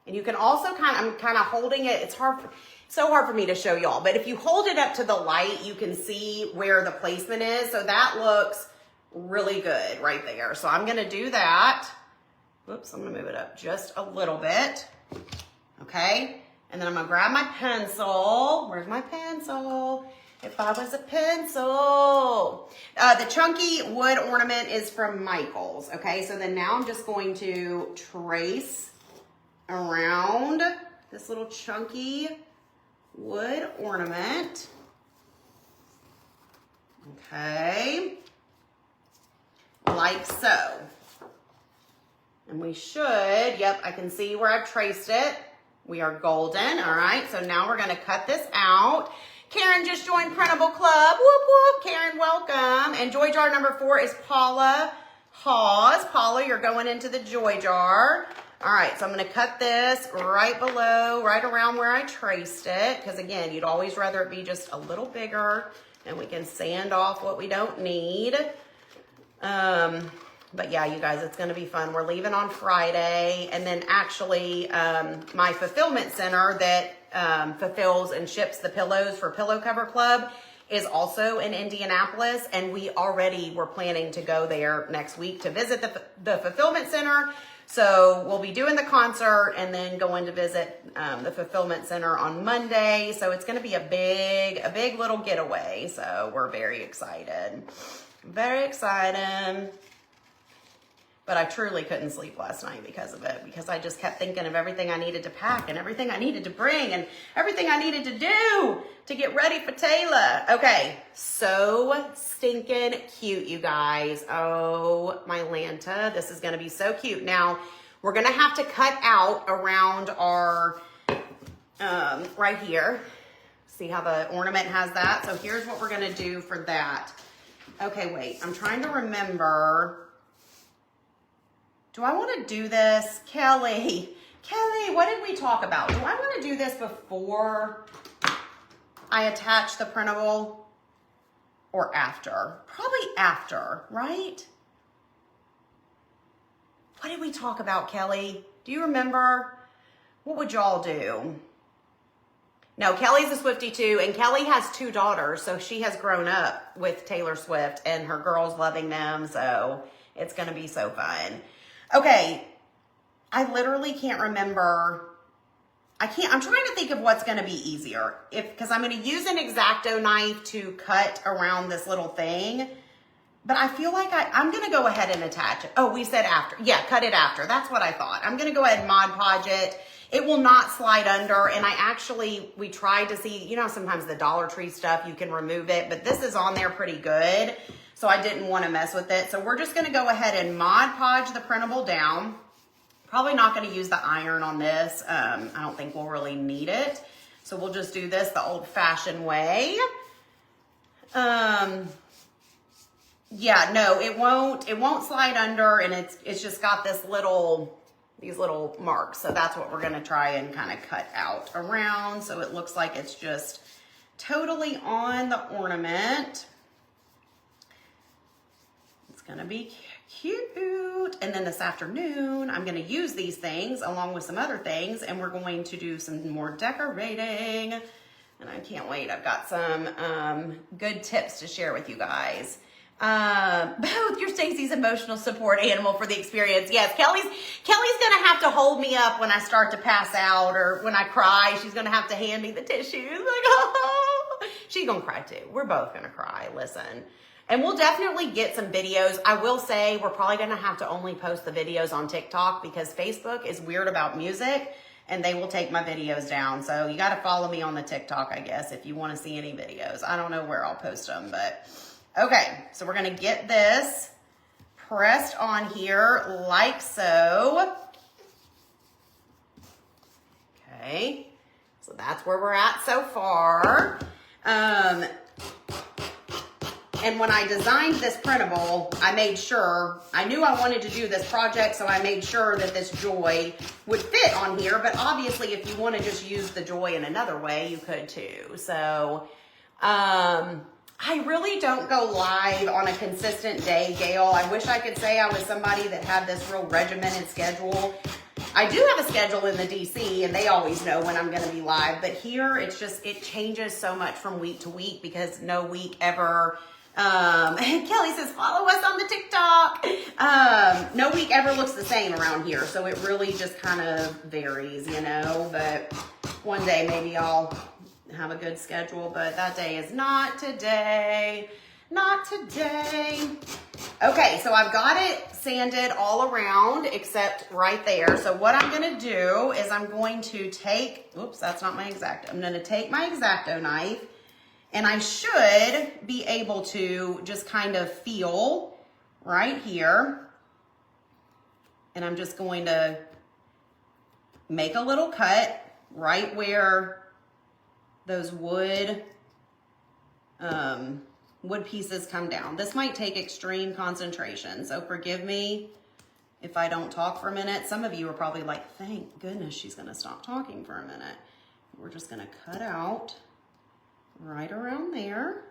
And you can also I'm kind of holding it. It's so hard for me to show y'all, but if you hold it up to the light, you can see where the placement is. So that looks really good right there. So I'm going to do that. Whoops, I'm going to move it up just a little bit. Okay. And then I'm going to grab my pencil. Where's my pencil? If I was a pencil. The chunky wood ornament is from Michaels. Okay. So then now I'm just going to trace around this little chunky wood ornament. Okay. Like so. And we should, yep, I can see where I've traced it. We are golden. All right. So now we're going to cut this out. Karen just joined Printable Club. Whoop, whoop. Karen, welcome. And Joy Jar number 4 is Paula Hawes. Paula, you're going into the Joy Jar. All right, so I'm going to cut this right below, right around where I traced it, because again, you'd always rather it be just a little bigger, and we can sand off what we don't need. But yeah, you guys, it's going to be fun. We're leaving on Friday, and then actually my fulfillment center that fulfills and ships the pillows for Pillow Cover Club is also in Indianapolis, and we already were planning to go there next week to visit the fulfillment center. So we'll be doing the concert and then going to visit the fulfillment center on Monday. So it's going to be a big little getaway. So we're very excited. Very excited. But I truly couldn't sleep last night because of it, because I just kept thinking of everything I needed to pack and everything I needed to bring and everything I needed to do to get ready for Taylor. Okay, so stinking cute, you guys. Oh, my Lanta, this is going to be so cute. Now, we're going to have to cut out around our, right here. See how the ornament has that? So here's what we're going to do for that. Okay, wait, I'm trying to remember. Do I want to do this? Kelly, what did we talk about? Do I want to do this before I attach the printable or after? Probably after, right? What did we talk about, Kelly? Do you remember? What would y'all do? No, Kelly's a Swiftie too, and Kelly has 2 daughters, so she has grown up with Taylor Swift and her girls loving them, so it's going to be so fun. Okay, I literally can't remember. I'm trying to think of what's going to be easier. Because I'm going to use an X-Acto knife to cut around this little thing, but I feel like I'm going to go ahead and attach it. Oh, we said after. Yeah, cut it after. That's what I thought. I'm going to go ahead and Mod Podge it. It will not slide under, and we tried to see, you know, sometimes the Dollar Tree stuff, you can remove it, but this is on there pretty good, so I didn't want to mess with it. So we're just going to go ahead and Mod Podge the printable down. Probably not going to use the iron on this. I don't think we'll really need it, so we'll just do this the old-fashioned way. Yeah, no, it won't slide under, and it's just got these little marks. So that's what we're going to try and kind of cut out around, so it looks like it's just totally on the ornament. It's going to be cute. And then this afternoon, I'm going to use these things along with some other things, and we're going to do some more decorating. And I can't wait. I've got some good tips to share with you guys. Both, you're Stacy's emotional support animal for the experience. Yes, Kelly's gonna have to hold me up when I start to pass out or when I cry. She's gonna have to hand me the tissues. Like, oh, she's gonna cry too. We're both gonna cry. Listen, and we'll definitely get some videos. I will say we're probably gonna have to only post the videos on TikTok because Facebook is weird about music and they will take my videos down. So you got to follow me on the TikTok, I guess, if you want to see any videos. I don't know where I'll post them, but. Okay, so we're going to get this pressed on here like so. Okay, so that's where we're at so far. And when I designed this printable, I knew I wanted to do this project, so I made sure that this Joy would fit on here. But obviously, if you want to just use the Joy in another way, you could too. So, I really don't go live on a consistent day, Gail. I wish I could say I was somebody that had this real regimented schedule. I do have a schedule in the DC, and they always know when I'm going to be live. But here, it changes so much from week to week because no week ever. Kelly says, follow us on the TikTok. No week ever looks the same around here. So it really just kind of varies, you know. But one day maybe I'll have a good schedule, but that day is not today. Not today. Okay, so I've got it sanded all around except right there. So what I'm going to do is I'm going to take, oops, that's not my X-Acto. I'm going to take my X-Acto knife, and I should be able to just kind of feel right here. And I'm just going to make a little cut right where those wood pieces come down. This might take extreme concentration, so forgive me if I don't talk for a minute. Some of you are probably like, thank goodness she's gonna stop talking for a minute. We're just gonna cut out right around there.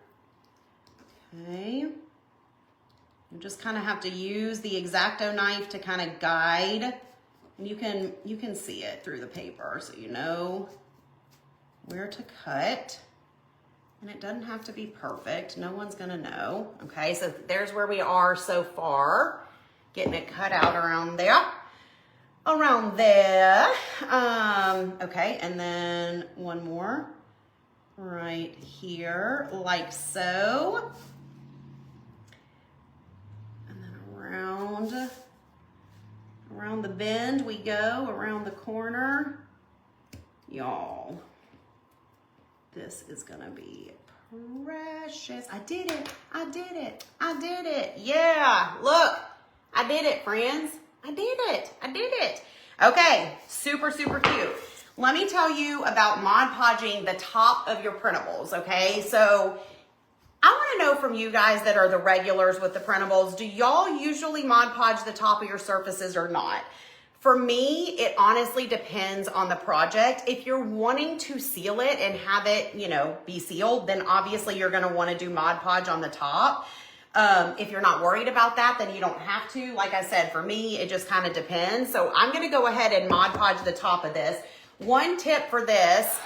Okay. You just kind of have to use the X-Acto knife to kind of guide, and you can see it through the paper, so you know where to cut. And it doesn't have to be perfect. No one's gonna know. Okay, so there's where we are so far. Getting it cut out around there. Around there. Okay, and then one more right here, like so. And then around the bend we go, around the corner. Y'all, this is gonna be precious. I did it. I did it. I did it. Yeah, look, I did it, friends. I did it. I did it. Okay, super, super cute. Let me tell you about Mod Podging the top of your printables, okay? So I want to know from you guys that are the regulars with the printables, do y'all usually Mod Podge the top of your surfaces or not? For me, it honestly depends on the project. If you're wanting to seal it and have it, you know, be sealed, then obviously you're going to want to do Mod Podge on the top. If you're not worried about that, then you don't have to. Like I said, for me, it just kind of depends. So I'm going to go ahead and Mod Podge the top of this. One tip for this,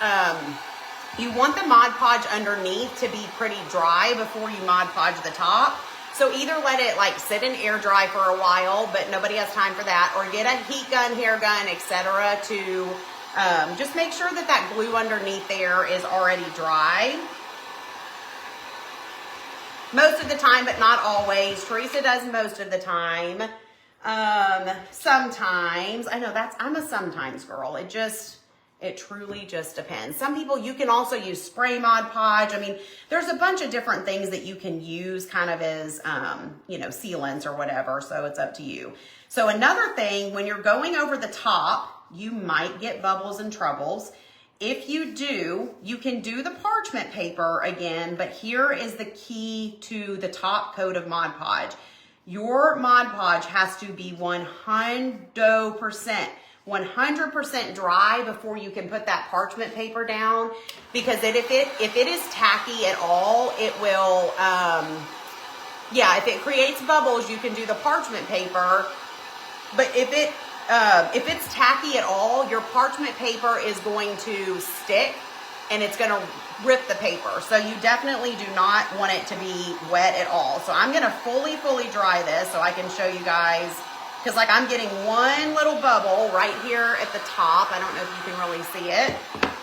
you want the Mod Podge underneath to be pretty dry before you Mod Podge the top. So either let it like sit and air dry for a while, but nobody has time for that, or get a heat gun, hair gun, etc. to just make sure that that glue underneath there is already dry. Most of the time, but not always. Teresa does most of the time. Sometimes, I know I'm a sometimes girl. It truly just depends. Some people, you can also use spray Mod Podge. I mean, there's a bunch of different things that you can use kind of as, you know, sealants or whatever. So it's up to you. So another thing, when you're going over the top, you might get bubbles and troubles. If you do, you can do the parchment paper again, but here is the key to the top coat of Mod Podge. Your Mod Podge has to be 100% dry before you can put that parchment paper down, because if it is tacky at all, it will, yeah, if it creates bubbles, you can do the parchment paper, but if it's tacky at all, your parchment paper is going to stick and it's going to rip the paper. So you definitely do not want it to be wet at all. So I'm going to fully dry this so I can show you guys. Because like I'm getting one little bubble right here at the top. I don't know if you can really see it.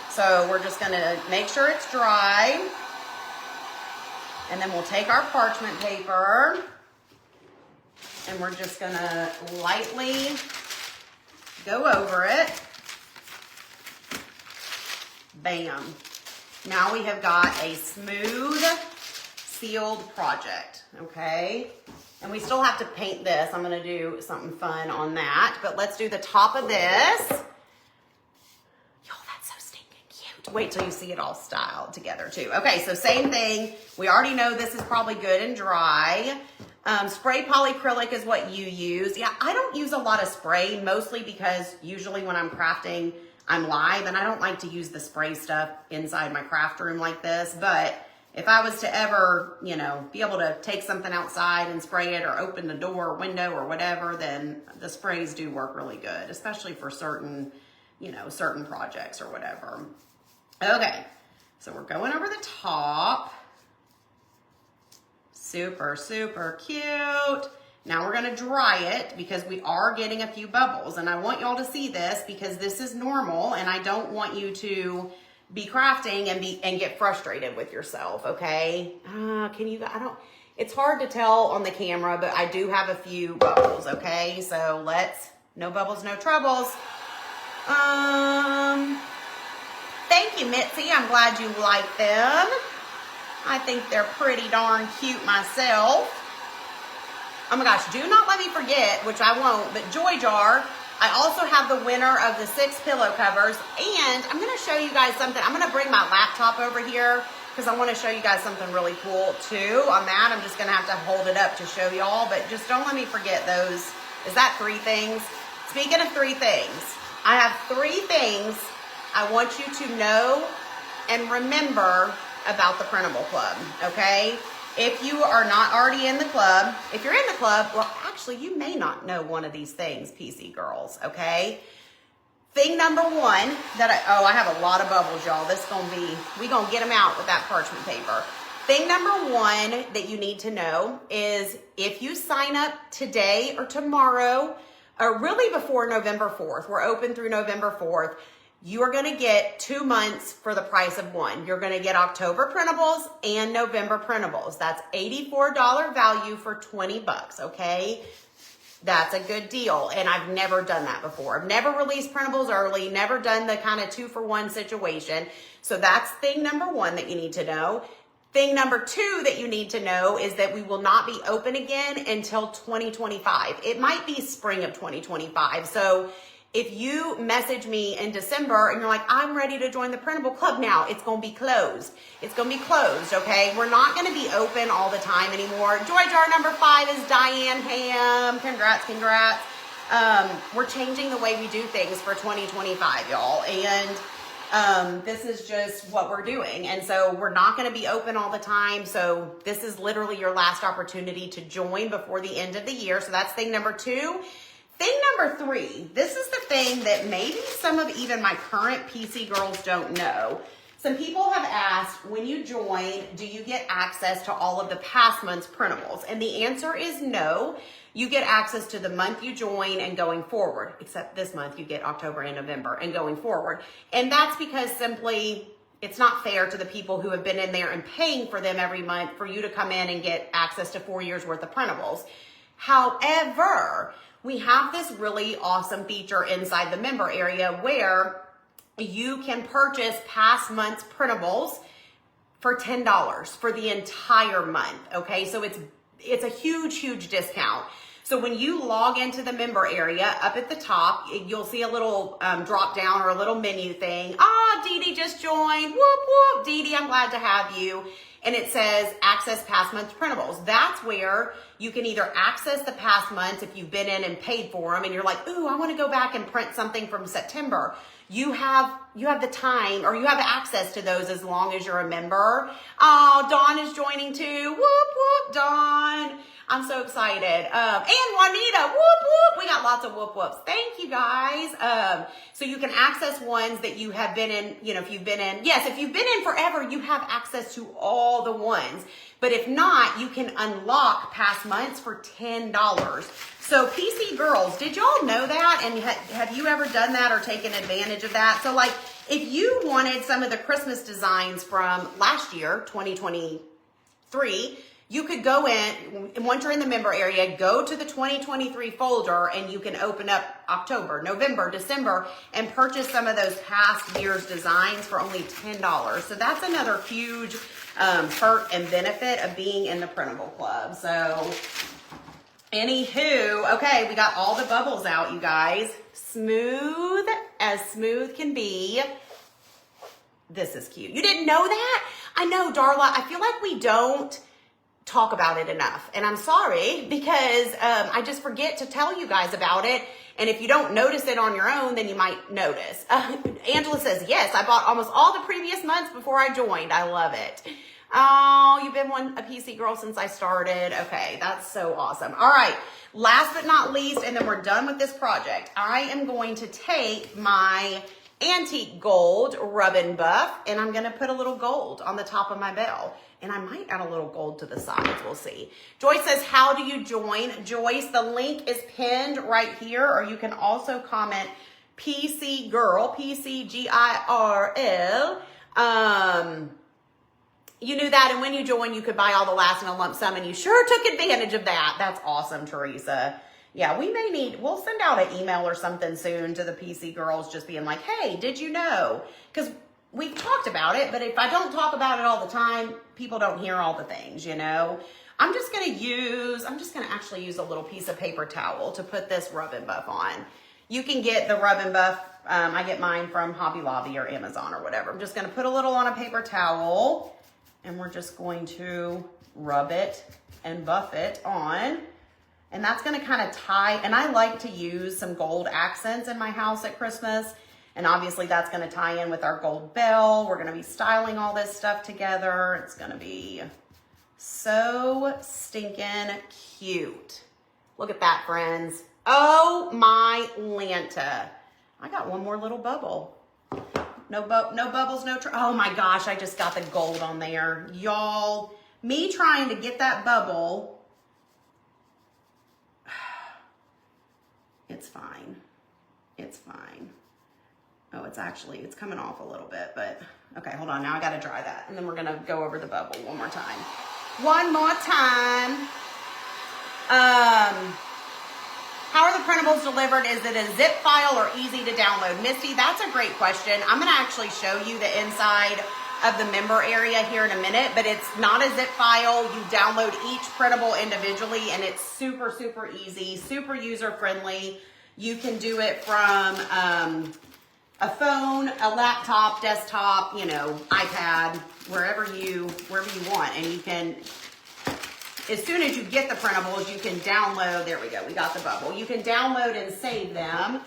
So we're just gonna make sure it's dry. And then we'll take our parchment paper and we're just gonna lightly go over it. Bam. Now we have got a smooth, sealed project, okay? And we still have to paint this. I'm gonna do something fun on that, but let's do the top of this. Yo, that's so stinking cute. Wait till you see it all styled together too. Okay, so same thing. We already know this is probably good and dry. Spray polyacrylic is what you use. Yeah, I don't use a lot of spray, mostly because usually when I'm crafting, I'm live and I don't like to use the spray stuff inside my craft room like this, but if I was to ever, you know, be able to take something outside and spray it or open the door or window or whatever, then the sprays do work really good, especially for certain, you know, certain projects or whatever. Okay, so we're going over the top. Super cute. Now we're gonna dry it because we are getting a few bubbles, and I want y'all to see this because this is normal and I don't want you to be crafting and get frustrated with yourself, okay? It's hard to tell on the camera, but I do have a few bubbles, okay? So no bubbles, no troubles. Thank you, Mitzi. I'm glad you like them. I think they're pretty darn cute myself. Oh my gosh, do not let me forget, which I won't, but Joy Jar, I also have the winner of the 6 pillow covers, and I'm gonna show you guys something. I'm gonna bring my laptop over here because I wanna show you guys something really cool too. On that, I'm just gonna have to hold it up to show y'all, but just don't let me forget those. Is that 3 things? Speaking of 3 things, I have 3 things I want you to know and remember about the Printable Club, okay? If you are not already in the club, if you're in the club, well, actually, you may not know one of these things, PC girls, okay? Thing number 1 that I have a lot of bubbles, y'all. we gonna get them out with that parchment paper. Thing number 1 that you need to know is if you sign up today or tomorrow, or really before November 4th, we're open through November 4th, you are going to get 2 months for the price of 1. You're going to get October printables and November printables. That's $84 value for 20 bucks, okay? That's a good deal, and I've never done that before. I've never released printables early, never done the kind of 2-for-1 situation. So that's thing number 1 that you need to know. Thing number 2 that you need to know is that we will not be open again until 2025. It might be spring of 2025. So If you message me in December and you're like, I'm ready to join the Printable Club now, it's going to be closed. It's going to be closed, okay? We're not going to be open all the time anymore. Joy jar number 5 is Diane Ham. Congrats, congrats. We're changing the way we do things for 2025, y'all. And this is just what we're doing. And so we're not going to be open all the time. So this is literally your last opportunity to join before the end of the year. So that's thing number 2. Thing number 3, this is the thing that maybe some of even my current PC girls don't know. Some people have asked, when you join, do you get access to all of the past month's printables? And the answer is no. You get access to the month you join and going forward, except this month you get October and November and going forward. And that's because simply it's not fair to the people who have been in there and paying for them every month for you to come in and get access to 4 years worth of printables. However, we have this really awesome feature inside the member area where you can purchase past month's printables for $10 for the entire month, okay? So it's a huge, huge discount. So when you log into the member area, up at the top, you'll see a little drop down or a little menu thing. Dee Dee just joined. Whoop, whoop. Dee Dee, I'm glad to have you. And it says access past month's printables. That's where you can either access the past months if you've been in and paid for them and you're like, ooh, I want to go back and print something from September. You have the time, or you have access to those as long as you're a member. Oh, Dawn is joining too. Whoop, whoop, Dawn. I'm so excited. And Juanita, whoop, whoop. We got lots of whoop, whoops. Thank you guys. So you can access ones that you have been in, if you've been in, yes, if you've been in forever, you have access to all the ones. But if not, you can unlock past months for $10. So PC girls, did y'all know that? And have you ever done that or taken advantage of that? So like, if you wanted some of the Christmas designs from last year, 2023, you could go in, once you're in the member area, go to the 2023 folder and you can open up October, November, December, and purchase some of those past year's designs for only $10. So that's another huge perk and benefit of being in the Printable Club. So anywho, okay, we got all the bubbles out, you guys. Smooth as smooth can be. This is cute. You didn't know that? I know, Darla. I feel like we don't talk about it enough. And I'm sorry because I just forget to tell you guys about it. And if you don't notice it on your own, then you might notice. Angela says, yes, I bought almost all the previous months before I joined. I love it. Oh, you've been a PC girl since I started. Okay, that's so awesome. All right, last but not least, and then we're done with this project. I am going to take my antique gold rub and buff, and I'm gonna put a little gold on the top of my bell. And I might add a little gold to the sides, we'll see. Joyce says, how do you join? Joyce, the link is pinned right here, or you can also comment PC Girl, PCGIRL. You knew that, and when you join, you could buy all the last in a lump sum, and you sure took advantage of that. That's awesome, Teresa. Yeah, we'll send out an email or something soon to the PC girls just being like, hey, did you know? Because we've talked about it, but if I don't talk about it all the time, people don't hear all the things, I'm just going to actually use a little piece of paper towel to put this rub and buff on. You can get the rub and buff. I get mine from Hobby Lobby or Amazon or whatever. I'm just going to put a little on a paper towel, and we're just going to rub it and buff it on. And that's going to kind of tie, and I like to use some gold accents in my house at Christmas. And obviously that's going to tie in with our gold bell. We're going to be styling all this stuff together. It's going to be so stinking cute. Look at that, friends. Oh my Lanta. I got one more little bubble. No bubbles, no oh my gosh, I just got the gold on there. Y'all, me trying to get that bubble. It's fine. It's fine. Oh, it's coming off a little bit, but okay, hold on. Now I got to dry that. And then we're going to go over the bubble one more time. One more time. How are the printables delivered? Is it a zip file or easy to download? Misty, that's a great question. I'm going to actually show you the inside of the member area here in a minute, but it's not a zip file. You download each printable individually, and it's super, super easy, super user friendly. You can do it from a phone, a laptop, desktop, you know, iPad, wherever you want. And you can, as soon as you get the printables, you can download, there we go, we got the bubble. You can download and save them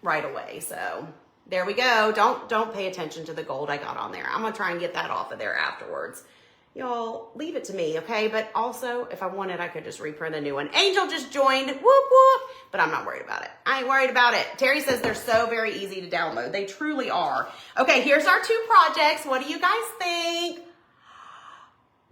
right away. So there we go. Don't pay attention to the gold I got on there. I'm gonna try and get that off of there afterwards. Y'all, leave it to me, okay? But also, if I wanted, I could just reprint a new one. Angel just joined, whoop, whoop, but I'm not worried about it. I ain't worried about it. Terry says they're so very easy to download. They truly are. Okay, here's our 2 projects. What do you guys think?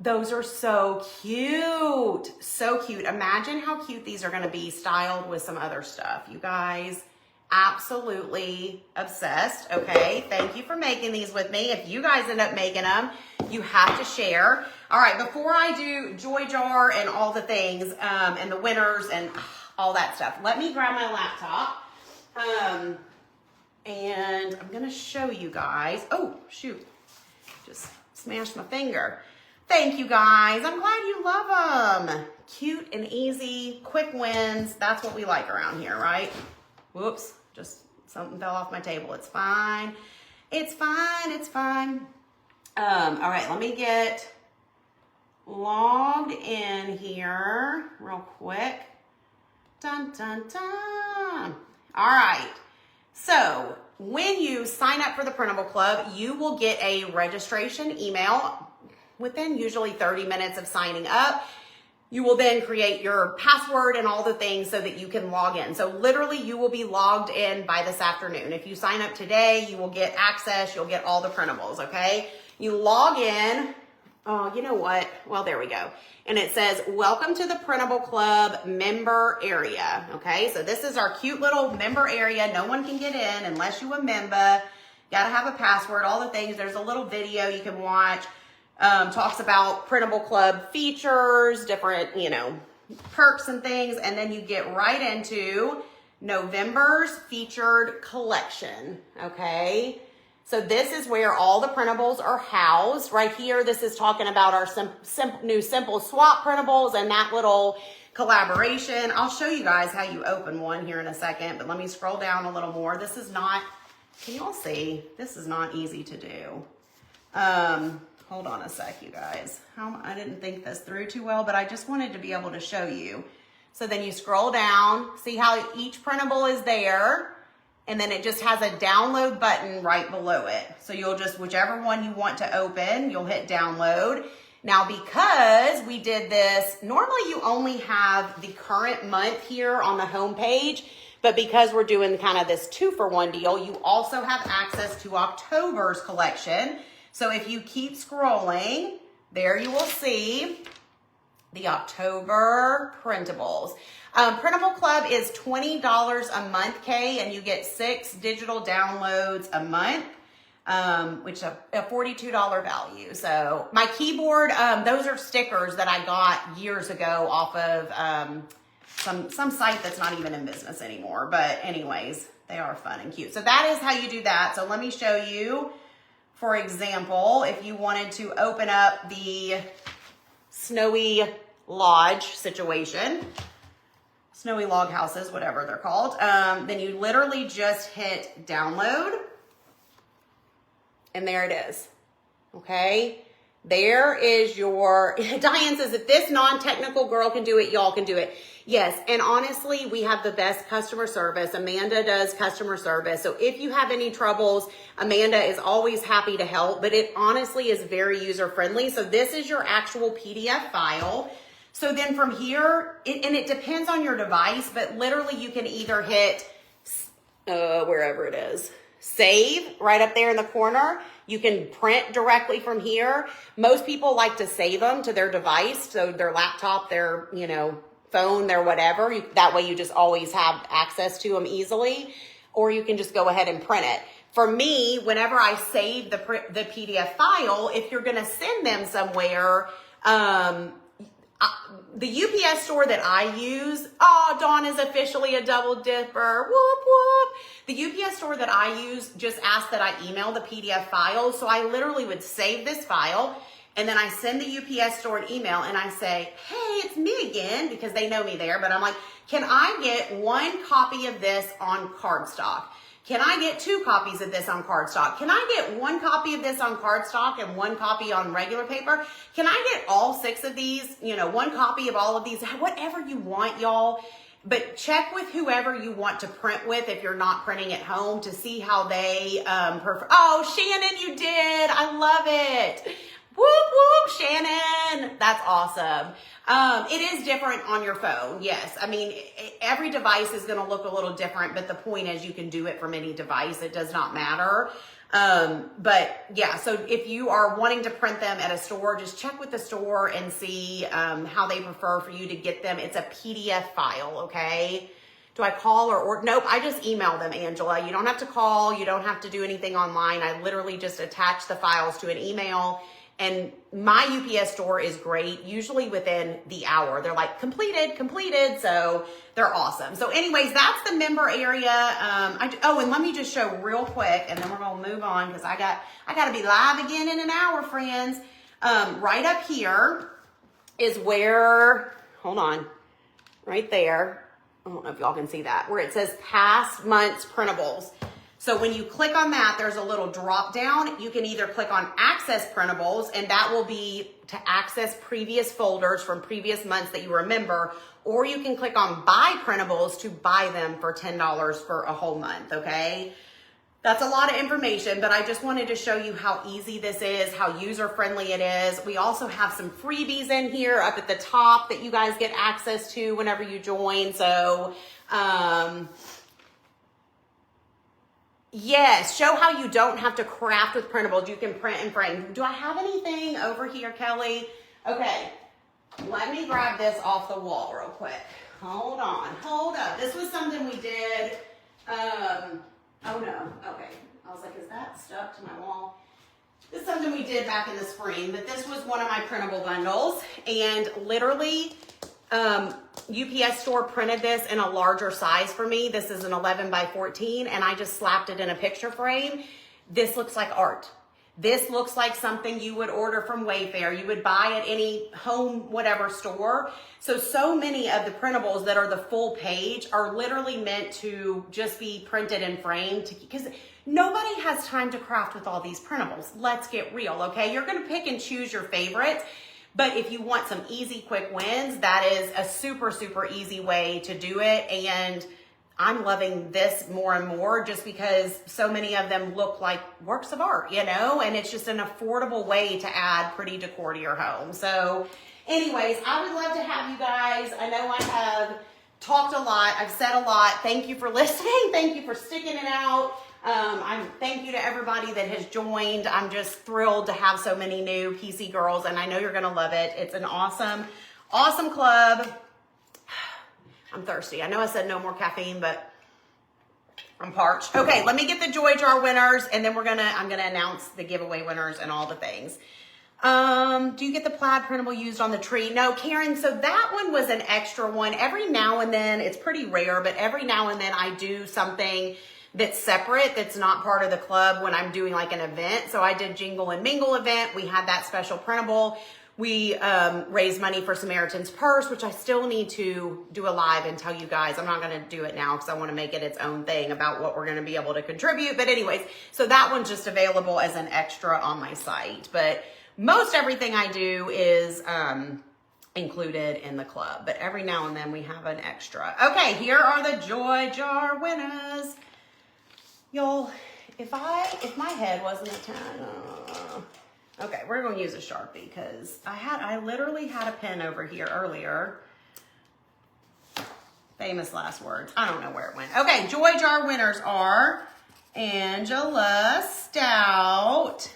Those are so cute. So cute. Imagine how cute these are gonna be styled with some other stuff. You guys, absolutely obsessed, okay? Thank you for making these with me. If you guys end up making them, you have to share. All right, before I do Joy Jar and all the things, and the winners and all that stuff, let me grab my laptop. And I'm gonna show you guys. Oh, shoot, just smashed my finger. Thank you guys, I'm glad you love them. Cute and easy, quick wins. That's what we like around here, right? Whoops, just something fell off my table. It's fine. It's fine, it's fine. All right, let me get logged in here real quick. Dun, dun, dun. All right, so when you sign up for the Printable Club, you will get a registration email within usually 30 minutes of signing up. You will then create your password and all the things so that you can log in. So literally you will be logged in by this afternoon. If you sign up today, you will get access, you'll get all the printables, okay? You log in, oh, you know what? Well, there we go. And it says, welcome to the Printable Club member area, okay? So this is our cute little member area. No one can get in unless you're a member. Gotta have a password, all the things. There's a little video you can watch. Talks about Printable Club features, different, you know, perks and things. And then you get right into November's featured collection, okay? So this is where all the printables are housed. Right here, this is talking about our new Simple Swap printables and that little collaboration. I'll show you guys how you open one here in a second, but let me scroll down a little more. This is not, can you all see? This is not easy to do. Hold on a sec, you guys. I didn't think this through too well, but I just wanted to be able to show you. So then you scroll down, see how each printable is there, and then it just has a download button right below it. So you'll just, whichever one you want to open, you'll hit download. Now, because we did this, normally you only have the current month here on the home page, but because we're doing kind of this 2-for-1 deal, you also have access to October's collection. So if you keep scrolling, there you will see the October printables. Printable Club is $20 a month, Kay, and you get 6 digital downloads a month, which a $42 value. So my keyboard, those are stickers that I got years ago off of some site that's not even in business anymore. But anyways, they are fun and cute. So that is how you do that. So let me show you. For example, if you wanted to open up the Snowy Lodge situation, Snowy Log Houses, whatever they're called, then you literally just hit download, and there it is, okay? There is your, Diane says, if this non-technical girl can do it, y'all can do it. Yes, and honestly, we have the best customer service. Amanda does customer service. So if you have any troubles, Amanda is always happy to help, but it honestly is very user-friendly. So this is your actual PDF file. So then from here, and it depends on your device, but literally you can either hit, wherever it is, save right up there in the corner. You can print directly from here. Most people like to save them to their device, so their laptop, their, you know, phone, their whatever. That way you just always have access to them easily, or you can just go ahead and print it. For me, whenever I save the PDF file, if you're gonna send them somewhere, the UPS store that I use, oh, Dawn is officially a double dipper, whoop, whoop. The UPS store that I use just asked that I email the PDF file. So I literally would save this file And then I send the UPS store an email and I say, hey, it's me again, because they know me there. But I'm like, can I get 1 copy of this on cardstock? Can I get 2 copies of this on cardstock? Can I get 1 copy of this on cardstock and 1 copy on regular paper? Can I get all 6 of these? 1 copy of all of these, whatever you want, y'all. But check with whoever you want to print with if you're not printing at home to see how they prefer. Oh, Shannon, you did. I love it. Whoop, whoop, Shannon. That's awesome. It is different on your phone. Yes. I mean, every device is going to look a little different, but the point is you can do it from any device. It does not matter. But yeah, so if you are wanting to print them at a store, just check with the store and see how they prefer for you to get them. It's a PDF file, okay? Do I call or nope, I just email them, Angela. You don't have to call. You don't have to do anything online. I literally just attach the files to an email. And my UPS store is great, usually within the hour. They're like, completed. So they're awesome. So anyways, that's the member area. And let me just show real quick, and then we're going to move on because I got to be live again in an hour, friends. Right up here is where, hold on, right there. I don't know if y'all can see that, where it says past months printables. So when you click on that, there's a little drop down. You can either click on access printables, and that will be to access previous folders from previous months that you remember, or you can click on buy printables to buy them for $10 for a whole month, okay? That's a lot of information, but I just wanted to show you how easy this is, how user-friendly it is. We also have some freebies in here up at the top that you guys get access to whenever you join. So, yes, show how you don't have to craft with printables. You can print and frame. Do I have anything over here, Kelly? Okay, let me grab this off the wall real quick. Hold on, hold up. This was something we did. Oh no, okay. I was like, is that stuck to my wall? This is something we did back in the spring, but this was one of my printable bundles, and literally, UPS store printed this in a larger size for me. This is an 11 by 14, and I just slapped it in a picture frame. This looks like art. This looks like something you would order from Wayfair. You would buy at any home, whatever store. So many of the printables that are the full page are literally meant to just be printed and framed because nobody has time to craft with all these printables. Let's get real, okay? You're gonna pick and choose your favorites. But if you want some easy, quick wins, that is a super, super easy way to do it. And I'm loving this more and more just because so many of them look like works of art, and it's just an affordable way to add pretty decor to your home. So anyways, I would love to have you guys. I know I have talked a lot. I've said a lot. Thank you for listening. Thank you for sticking it out. Thank you to everybody that has joined. I'm just thrilled to have so many new PC girls, and I know you're going to love it. It's an awesome, awesome club. I'm thirsty. I know I said no more caffeine, but I'm parched. Okay, let me get the Joy Jar winners, and then I'm going to announce the giveaway winners and all the things. Do you get the plaid printable used on the tree? No, Karen, so that one was an extra one. Every now and then, it's pretty rare, but every now and then I do something that's separate, that's not part of the club when I'm doing like an event. So I did Jingle and Mingle event. We had that special printable. We raised money for Samaritan's Purse, which I still need to do a live and tell you guys. I'm not going to do it now because I want to make it its own thing about what we're going to be able to contribute. But anyways, so that one's just available as an extra on my site. But most everything I do is included in the club. But every now and then we have an extra. Okay, here are the Joy Jar winners. Y'all, if my head wasn't a 10, okay, we're going to use a Sharpie because I literally had a pen over here earlier. Famous last words. I don't know where it went. Okay, Joy Jar winners are Angela Stout,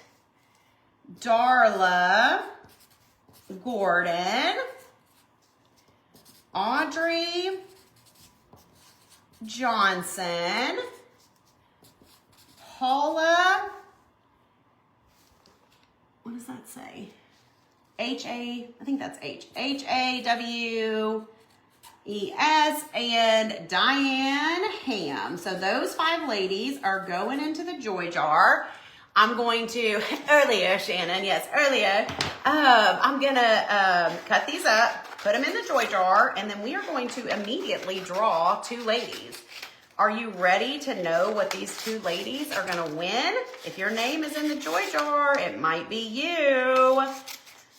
Darla Gordon, Audrey Johnson, Paula, what does that say? I think that's Haws, and Diane Ham. So those 5 ladies are going into the Joy Jar. I'm going to, earlier, Shannon, yes, earlier, I'm going to cut these up, put them in the joy jar, and then we are going to immediately draw 2 ladies. Are you ready to know what these 2 ladies are going to win? If your name is in the joy jar, it might be you.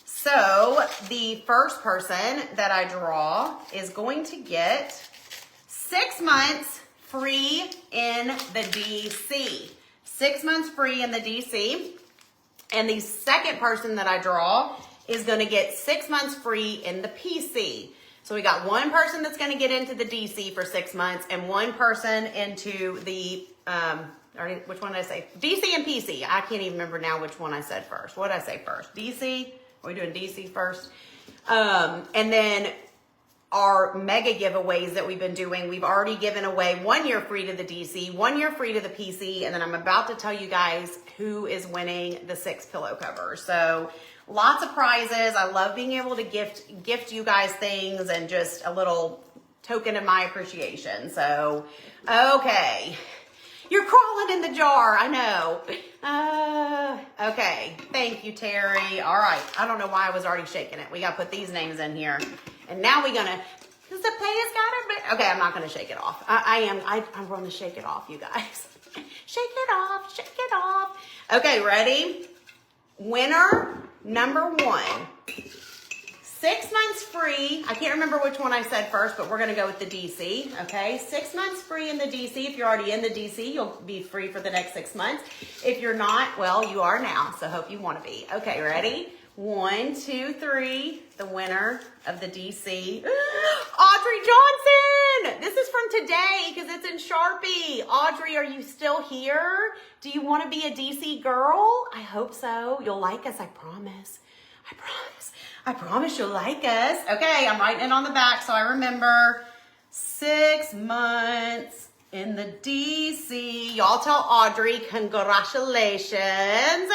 So the first person that I draw is going to get 6 months free in the DC. 6 months free in the DC. And the second person that I draw is going to get 6 months free in the PC. So we got one person that's going to get into the DC for 6 months and one person into the, which one did I say? DC and PC. I can't even remember now which one I said first. What did I say first? DC? Are we doing DC first? And then our mega giveaways that we've been doing, we've already given away 1 year free to the DC, 1 year free to the PC, and then I'm about to tell you guys who is winning the 6 pillow covers. So lots of prizes. I love being able to gift you guys things and just a little token of my appreciation. So, okay. You're crawling in the jar, I know. Okay, thank you, Terry. All right, I don't know why I was already shaking it. We got to put these names in here. And now we're going to, because the pay has got it. Okay, I'm not going to shake it off. I'm going to shake it off, you guys. Shake it off, shake it off. Okay, ready? Winner number 1. 6 months free. I can't remember which one I said first, but we're going to go with the DC. Okay, 6 months free in the DC. If you're already in the DC, you'll be free for the next 6 months. If you're not, well, you are now. So hope you want to be. Okay, ready? 1, 2, 3. The winner of the DC, Audrey Johnson. This is from today because it's in Sharpie. Audrey, are you still here? Do you want to be a DC girl? I hope so. You'll like us, I promise. I promise. I promise you'll like us. Okay, I'm writing it on the back so I remember. 6 months in the DC. Y'all tell Audrey congratulations.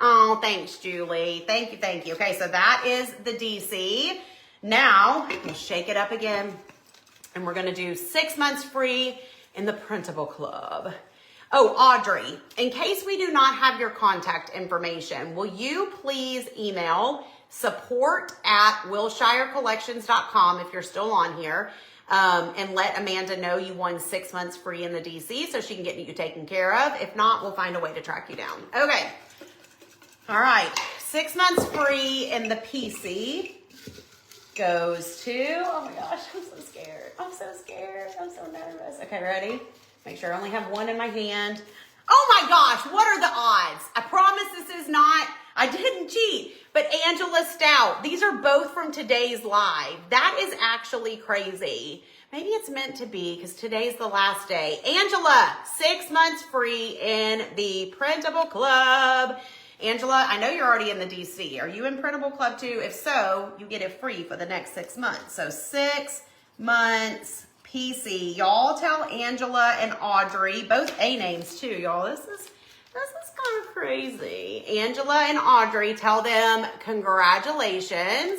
Oh, thanks, Julie. Thank you, thank you. Okay, so that is the DC. Now, we'll shake it up again. And we're going to do 6 months free in the Printable Club. Oh, Audrey, in case we do not have your contact information, will you please email support@WilshireCollections.com if you're still on here, and let Amanda know you won 6 months free in the DC so she can get you taken care of. If not, we'll find a way to track you down. Okay. All right. 6 months free in the PC goes to, oh my gosh, I'm so scared. I'm so scared. I'm so nervous. Okay, ready? Make sure I only have one in my hand. Oh my gosh, what are the odds? I promise this is not, I didn't cheat, but Angela Stout. These are both from today's live. That is actually crazy. Maybe it's meant to be because today's the last day. Angela, 6 months free in the Printable Club. Angela, I know you're already in the DC. Are you in Printable Club too? If so, you get it free for the next 6 months. So 6 months PC. Y'all tell Angela and Audrey, both A names too, y'all. This is kind of crazy. Angela and Audrey, tell them congratulations.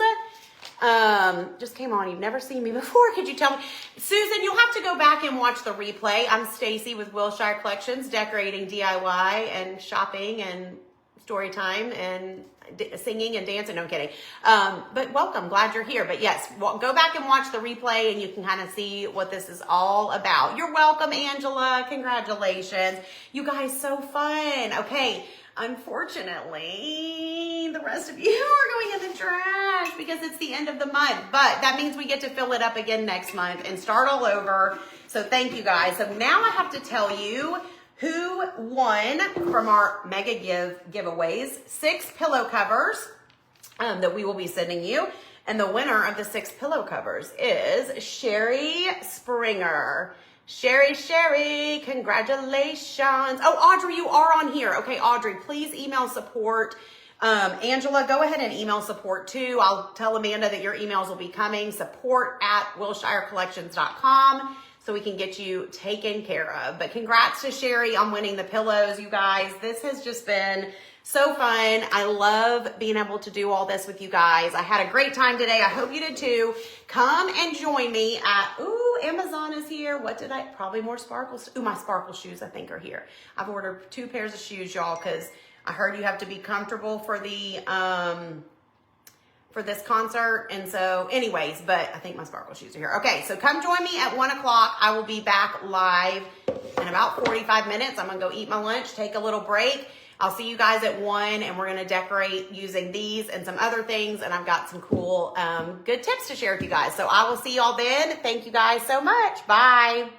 Just came on. You've never seen me before. Could you tell me? Susan, you'll have to go back and watch the replay. I'm Stacy with Wilshire Collections, decorating DIY and shopping and story time and singing and dancing. No, I'm kidding. But welcome. Glad you're here. But yes, well, go back and watch the replay and you can kind of see what this is all about. You're welcome, Angela. Congratulations. You guys, so fun. Okay. Unfortunately, the rest of you are going in the trash because it's the end of the month. But that means we get to fill it up again next month and start all over. So thank you guys. So now I have to tell you who won from our mega giveaways, 6 pillow covers that we will be sending you. And the winner of the 6 pillow covers is Sherry Springer. Sherry, congratulations. Oh, Audrey, you are on here. Okay, Audrey, please email support. Angela, go ahead and email support too. I'll tell Amanda that your emails will be coming. Support@WilshireCollections.com. so we can get you taken care of. But congrats to Sherry on winning the pillows, you guys. This has just been so fun. I love being able to do all this with you guys. I had a great time today. I hope you did too. Come and join me at, Amazon is here. What did I, probably more sparkles. My sparkle shoes I think are here. I've ordered 2 pairs of shoes, y'all, because I heard you have to be comfortable for the, for this concert. And so anyways, but I think my sparkle shoes are here. Okay, so come join me at 1 o'clock. I will be back live in about 45 minutes. I'm gonna go eat my lunch, take a little break. I'll see you guys at 1, and we're gonna decorate using these and some other things. And I've got some cool, good tips to share with you guys. So I will see y'all then. Thank you guys so much. Bye.